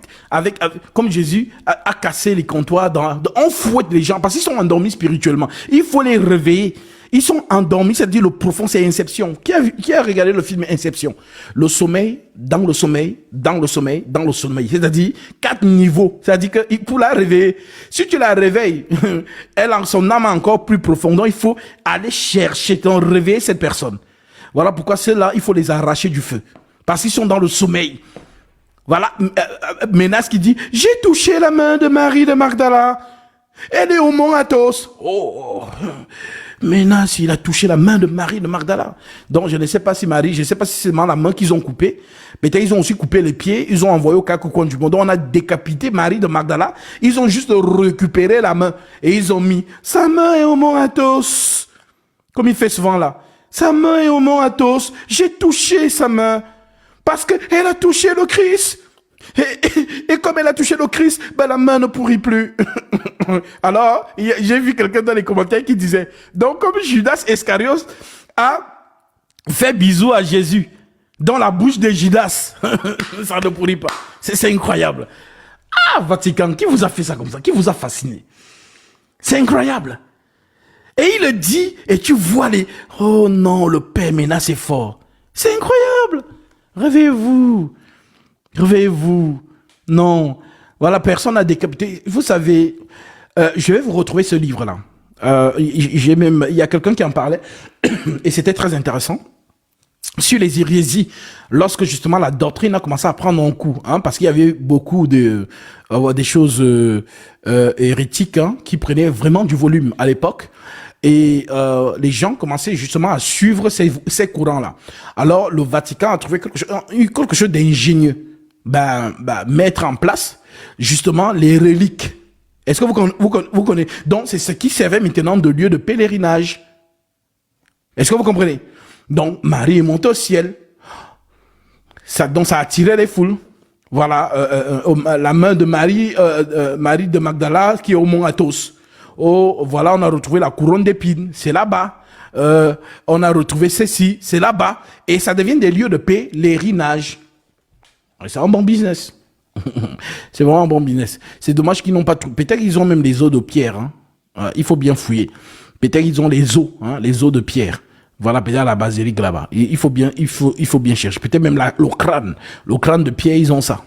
Speaker 2: comme Jésus a cassé les comptoirs. On fouette les gens parce qu'ils sont endormis spirituellement. Il faut les réveiller. Ils sont endormis, c'est-à-dire le profond, c'est Inception. Qui a regardé le film Inception? Le sommeil, dans le sommeil, dans le sommeil, dans le sommeil. C'est-à-dire 4 niveaux. C'est-à-dire que pour la réveiller, si tu la réveilles, son âme est encore plus profonde. Donc il faut aller chercher, réveiller cette personne. Voilà pourquoi ceux-là, il faut les arracher du feu. Parce qu'ils sont dans le sommeil. Voilà, Ménas qui dit, j'ai touché la main de Marie de Magdala. Elle est au mont Athos. Oh, Ménas, il a touché la main de Marie de Magdala. Donc, je ne sais pas si Marie, je ne sais pas si c'est seulement la main qu'ils ont coupée. Peut-être ils ont aussi coupé les pieds. Ils ont envoyé au quatre coins du monde. Donc, on a décapité Marie de Magdala. Ils ont juste récupéré la main. Et ils ont mis, sa main est au mont Athos. Comme il fait souvent là. Sa main est au mont Athos. J'ai touché sa main. Parce qu'elle a touché le Christ. Et comme elle a touché le Christ, ben la main ne pourrit plus. Alors, j'ai vu quelqu'un dans les commentaires qui disait, donc comme Judas Iscariote a fait bisou à Jésus dans la bouche de Judas, ça ne pourrit pas. C'est incroyable. Ah, Vatican, qui vous a fait ça comme ça? Qui vous a fasciné? C'est incroyable. Et il le dit, et tu vois les... Oh non, le Père Ménas est fort. C'est incroyable. Réveillez-vous. Réveillez-vous. Non. Voilà, personne n'a décapité. Vous savez, je vais vous retrouver ce livre-là. Il y a quelqu'un qui en parlait, et c'était très intéressant. Sur les hérésies, lorsque justement la doctrine a commencé à prendre un coup, hein, parce qu'il y avait beaucoup des choses hérétiques qui prenaient vraiment du volume à l'époque. Et les gens commençaient justement à suivre ces courants-là. Alors, le Vatican a trouvé quelque chose d'ingénieux. Mettre en place, justement, les reliques Est-ce que vous connaissez? Donc, c'est ce qui servait maintenant de lieu de pèlerinage. Est-ce que vous comprenez? Donc, Marie est montée au ciel. Donc, ça attirait les foules. Voilà, la main de Marie, Marie de Magdala qui est au mont Athos. Oh, voilà, on a retrouvé la couronne d'épines, c'est là-bas. On a retrouvé ceci, c'est là-bas. Et ça devient des lieux de pèlerinage. C'est un bon business. C'est vraiment un bon business. C'est dommage qu'ils n'ont pas tout. Peut-être qu'ils ont même les os de pierre. Hein. Il faut bien fouiller. Peut-être qu'ils ont les os, hein, les os de pierre. Voilà, peut-être à la basilique là-bas. Il faut bien chercher. Peut-être même le crâne de pierre, ils ont ça.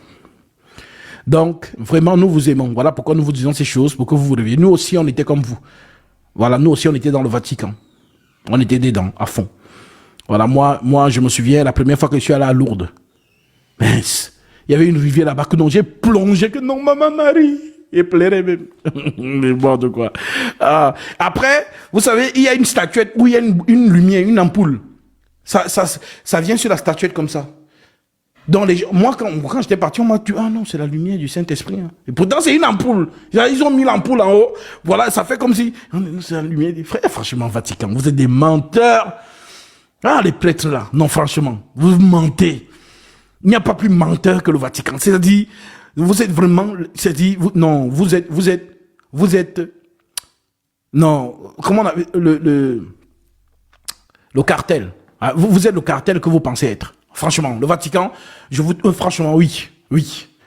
Speaker 2: Donc, vraiment, nous vous aimons. Voilà pourquoi nous vous disons ces choses, pour que vous vous réveillez. Nous aussi, on était comme vous. Voilà, nous aussi, on était dans le Vatican. On était dedans, à fond. Voilà, moi, je me souviens, la première fois que je suis allé à Lourdes, mince, il y avait une rivière là-bas que non, j'ai plongé, que non, Maman Marie. Et pleurait même. Mais bon, de quoi. Après, vous savez, il y a une statuette où il y a une lumière, une ampoule. Ça vient sur la statuette comme ça. Donc, moi, quand j'étais parti, on m'a dit, ah non, c'est la lumière du Saint-Esprit. Hein. Et pourtant, c'est une ampoule. Ils ont mis l'ampoule en haut. Voilà, ça fait comme si, c'est la lumière des frères. Franchement, Vatican, vous êtes des menteurs. Ah, les prêtres là. Non, franchement, vous mentez. Il n'y a pas plus menteur que le Vatican. C'est-à-dire, vous êtes vraiment, c'est-à-dire, vous êtes, non, comment on appelle, le cartel. Vous êtes le cartel que vous pensez être. Franchement, le Vatican, franchement, oui.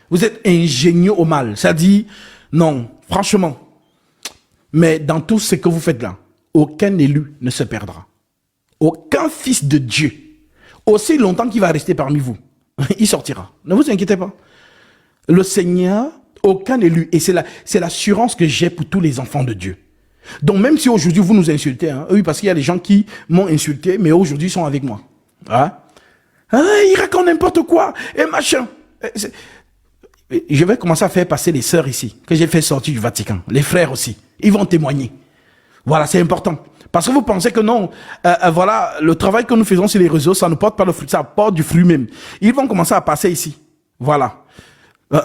Speaker 2: Vous êtes ingénieux au mal. C'est-à-dire, non, franchement. Mais dans tout ce que vous faites là, aucun élu ne se perdra. Aucun fils de Dieu, aussi longtemps qu'il va rester parmi vous, il sortira. Ne vous inquiétez pas. Le Seigneur, aucun élu, et c'est l'assurance que j'ai pour tous les enfants de Dieu. Donc même si aujourd'hui vous nous insultez, hein, oui, parce qu'il y a des gens qui m'ont insulté, mais aujourd'hui ils sont avec moi. Hein? Ils racontent n'importe quoi, et machin. Je vais commencer à faire passer les sœurs ici, que j'ai fait sortir du Vatican, les frères aussi. Ils vont témoigner. Voilà, c'est important. Parce que vous pensez que non, voilà, le travail que nous faisons sur les réseaux, ça ne porte pas le fruit, ça porte du fruit même. Ils vont commencer à passer ici. Voilà.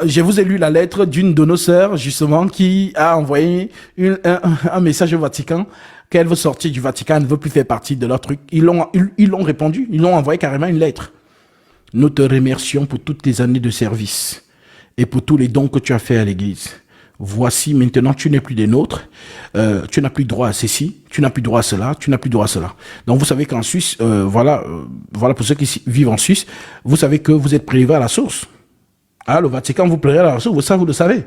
Speaker 2: Je vous ai lu la lettre d'une de nos sœurs, justement, qui a envoyé un message au Vatican, qu'elle veut sortir du Vatican, elle ne veut plus faire partie de leur truc. Ils l'ont répondu, ils l'ont envoyé carrément une lettre. Nous te remercions pour toutes tes années de service et pour tous les dons que tu as fait à l'Église. Voici, maintenant, tu n'es plus des nôtres, tu n'as plus droit à ceci, tu n'as plus droit à cela, tu n'as plus droit à cela. Donc, vous savez qu'en Suisse, voilà pour ceux qui vivent en Suisse, vous savez que vous êtes prélevé à la source. Ah, le Vatican vous plairait à la source, ça vous le savez.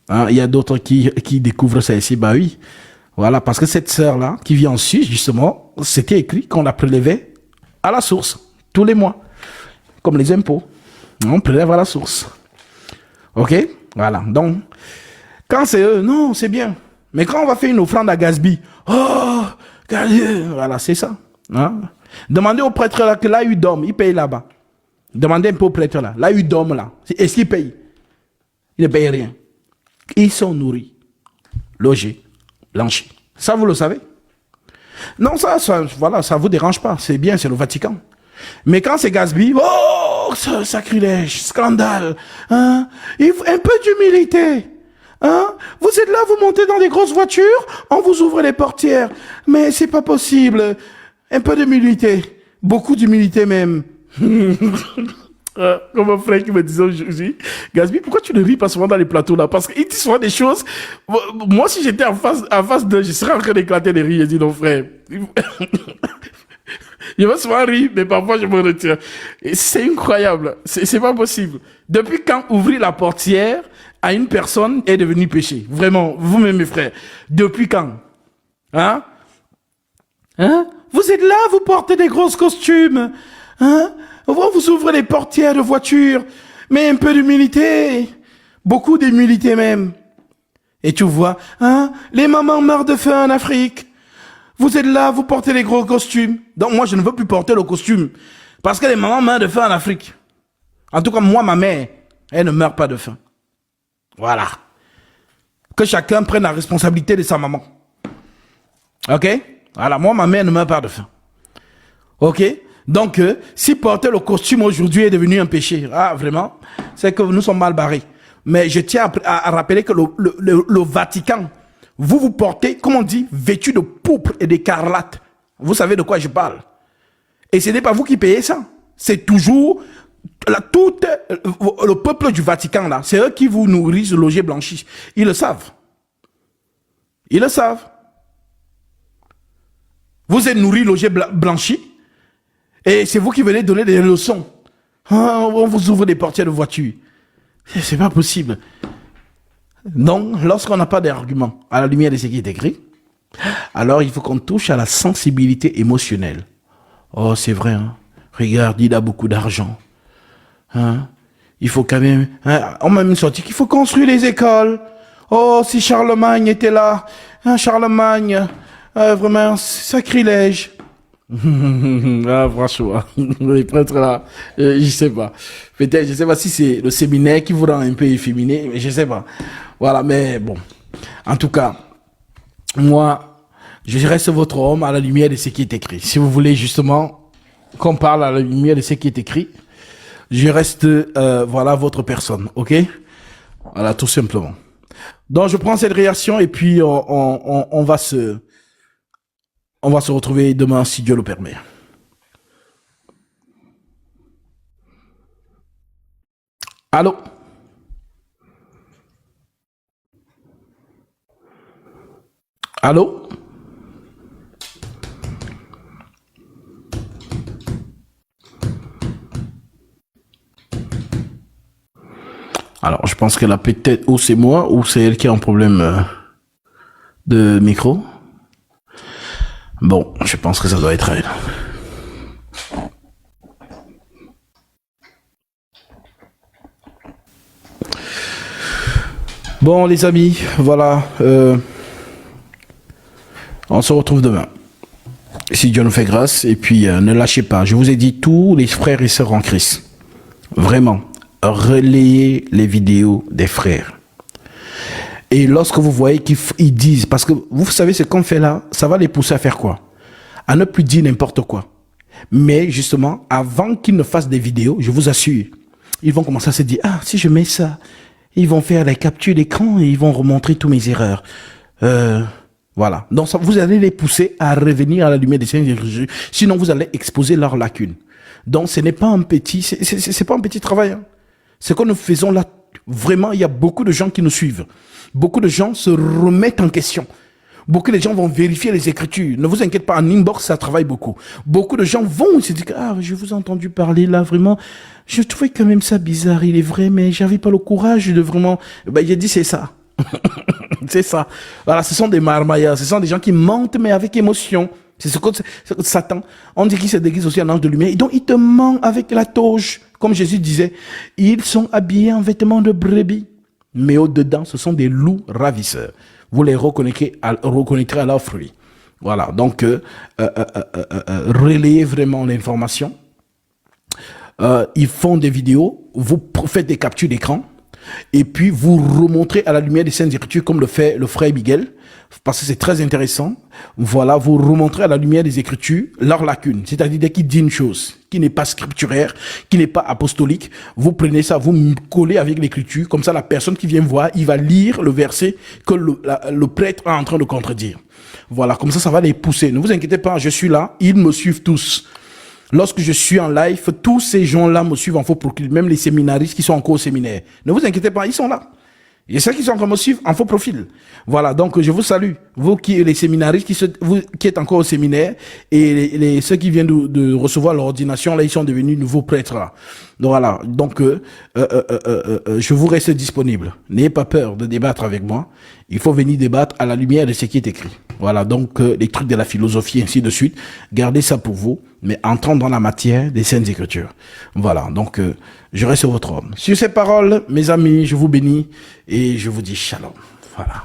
Speaker 2: Hein, il y a d'autres qui découvrent ça ici, bah oui. Voilà, parce que cette sœur-là, qui vit en Suisse, justement, c'était écrit qu'on la prélevait à la source, tous les mois. Comme les impôts. On prélève à la source. Ok? Voilà. Donc, quand c'est eux, non, c'est bien. Mais quand on va faire une offrande à Gatsby, oh, voilà, c'est ça. Hein? Demandez au prêtre là que là, il dorme, il paye là-bas. Demandez un peu au prêtre là. Là, il dorme là. Est-ce qu'il paye? Il ne paye rien. Ils sont nourris, logés, blanchis. Ça, vous le savez? Non, voilà, ça vous dérange pas. C'est bien, c'est le Vatican. Mais quand c'est Gatsby, oh, sacrilège, scandale. Hein? Il faut un peu d'humilité. Hein? Vous êtes là, vous montez dans des grosses voitures, on vous ouvre les portières. Mais c'est pas possible. Un peu d'humilité. Beaucoup d'humilité même. Comme un frère qui me disait aujourd'hui, Gatsby, pourquoi tu ne ris pas souvent dans les plateaux là? Parce qu'il dit souvent des choses. Moi, si j'étais en face d'eux, je serais en train d'éclater des rires. Je dis non, frère. Je vais souvent rire, mais parfois je me retire. C'est incroyable. C'est pas possible. Depuis quand ouvrir la portière à une personne est devenu péché? Vraiment, vous-même, mes frères. Depuis quand? Hein? Hein? Vous êtes là, vous portez des grosses costumes. Hein? On vous ouvre les portières de voiture. Mais un peu d'humilité. Beaucoup d'humilité même. Et tu vois, hein? Les mamans meurent de faim en Afrique. Vous êtes là, vous portez les gros costumes. Donc moi, je ne veux plus porter le costume. Parce que les mamans meurent de faim en Afrique. En tout cas, moi, ma mère, elle ne meurt pas de faim. Voilà. Que chacun prenne la responsabilité de sa maman. Ok? Voilà, moi, ma mère ne meurt pas de faim. Ok? Donc, si porter le costume aujourd'hui est devenu un péché, ah, vraiment, c'est que nous sommes mal barrés. Mais je tiens à rappeler que le Vatican, vous portez, comme on dit, vêtu de pourpre et d'écarlate. Vous savez de quoi je parle. Et ce n'est pas vous qui payez ça. C'est toujours tout le peuple du Vatican, là. C'est eux qui vous nourrissent, logés, blanchis. Ils le savent. Ils le savent. Vous êtes nourris, logés, blanchis. Et c'est vous qui venez donner des leçons. On vous ouvre des portières de voiture. C'est pas possible. Donc, lorsqu'on n'a pas d'argument à la lumière de ce qui est écrit, alors il faut qu'on touche à la sensibilité émotionnelle. Oh, c'est vrai, hein. Regarde, il a beaucoup d'argent. Hein? Il faut quand même... Hein? On m'a même sorti qu'il faut construire les écoles. Oh, si Charlemagne était là. Hein, Charlemagne, vraiment, sacrilège. Ah, franchement, les prêtres là, je sais pas. Peut-être, je sais pas si c'est le séminaire qui vous rend un peu efféminé, mais je sais pas. Voilà, mais bon. En tout cas, moi, je reste votre homme à la lumière de ce qui est écrit. Si vous voulez justement qu'on parle à la lumière de ce qui est écrit, je reste, voilà, votre personne, ok? Voilà, tout simplement. Donc, je prends cette réaction et puis on va se retrouver demain si Dieu le permet. Allô? Allô? Alors, je pense qu'elle a peut-être, ou c'est moi, ou c'est elle qui a un problème de micro. Bon, je pense que ça doit être elle. Bon, les amis, voilà. On se retrouve demain. Si Dieu nous fait grâce. Et puis, ne lâchez pas. Je vous ai dit, tous les frères et sœurs en Christ. Vraiment. Relayez les vidéos des frères. Et lorsque vous voyez qu'ils disent, parce que vous savez ce qu'on fait là, ça va les pousser à faire quoi? À ne plus dire n'importe quoi. Mais justement, avant qu'ils ne fassent des vidéos, je vous assure, ils vont commencer à se dire, ah, si je mets ça, ils vont faire la capture d'écran et ils vont remontrer tous mes erreurs. Voilà. Donc, ça, vous allez les pousser à revenir à la lumière des Saintes Écritures. Sinon, vous allez exposer leurs lacunes. Donc, ce n'est pas un petit, c'est pas un petit travail, hein. Ce que nous faisons là, vraiment, il y a beaucoup de gens qui nous suivent. Beaucoup de gens se remettent en question. Beaucoup de gens vont vérifier les écritures. Ne vous inquiétez pas, en inbox, ça travaille beaucoup. Beaucoup de gens vont se dire, ah, je vous ai entendu parler là, vraiment. Je trouvais quand même ça bizarre, il est vrai, mais j'avais pas le courage de vraiment... Ben, j'ai dit, c'est ça. C'est ça. Voilà, ce sont des marmaillards, ce sont des gens qui mentent, mais avec émotion. C'est ce que Satan, on dit qu'il se déguise aussi en ange de lumière. Et donc, il te ment avec la toge. Comme Jésus disait, ils sont habillés en vêtements de brebis. Mais au-dedans, ce sont des loups ravisseurs. Vous les reconnaîtrez à leurs fruits. Voilà, donc, relayez vraiment l'information. Ils font des vidéos, vous faites des captures d'écran, et puis vous remontrez à la lumière des Saintes Écritures comme le fait le frère Miguel, parce que c'est très intéressant. Voilà, vous remontrez à la lumière des Écritures leurs lacunes, c'est-à-dire dès qu'il dit une chose qui n'est pas scripturaire, qui n'est pas apostolique, vous prenez ça, vous collez avec l'Écriture, comme ça la personne qui vient voir, il va lire le verset que le prêtre est en train de contredire. Voilà, comme ça va les pousser. Ne vous inquiétez pas, je suis là, ils me suivent tous. Lorsque je suis en live, tous ces gens-là me suivent en faux profil, même les séminaristes qui sont encore au séminaire. Ne vous inquiétez pas, ils sont là. Il y a ceux qui sont encore me suivre en faux profil. Voilà, donc je vous salue. Vous qui les séminaristes qui êtes encore au séminaire et ceux qui viennent de recevoir l'ordination, là, ils sont devenus nouveaux prêtres là. Donc voilà, donc je vous reste disponible. N'ayez pas peur de débattre avec moi. Il faut venir débattre à la lumière de ce qui est écrit. Voilà, donc les trucs de la philosophie, ainsi de suite. Gardez ça pour vous, mais entrons dans la matière des Saintes Écritures. Voilà, donc je reste votre homme. Sur ces paroles, mes amis, je vous bénis et je vous dis shalom. Voilà.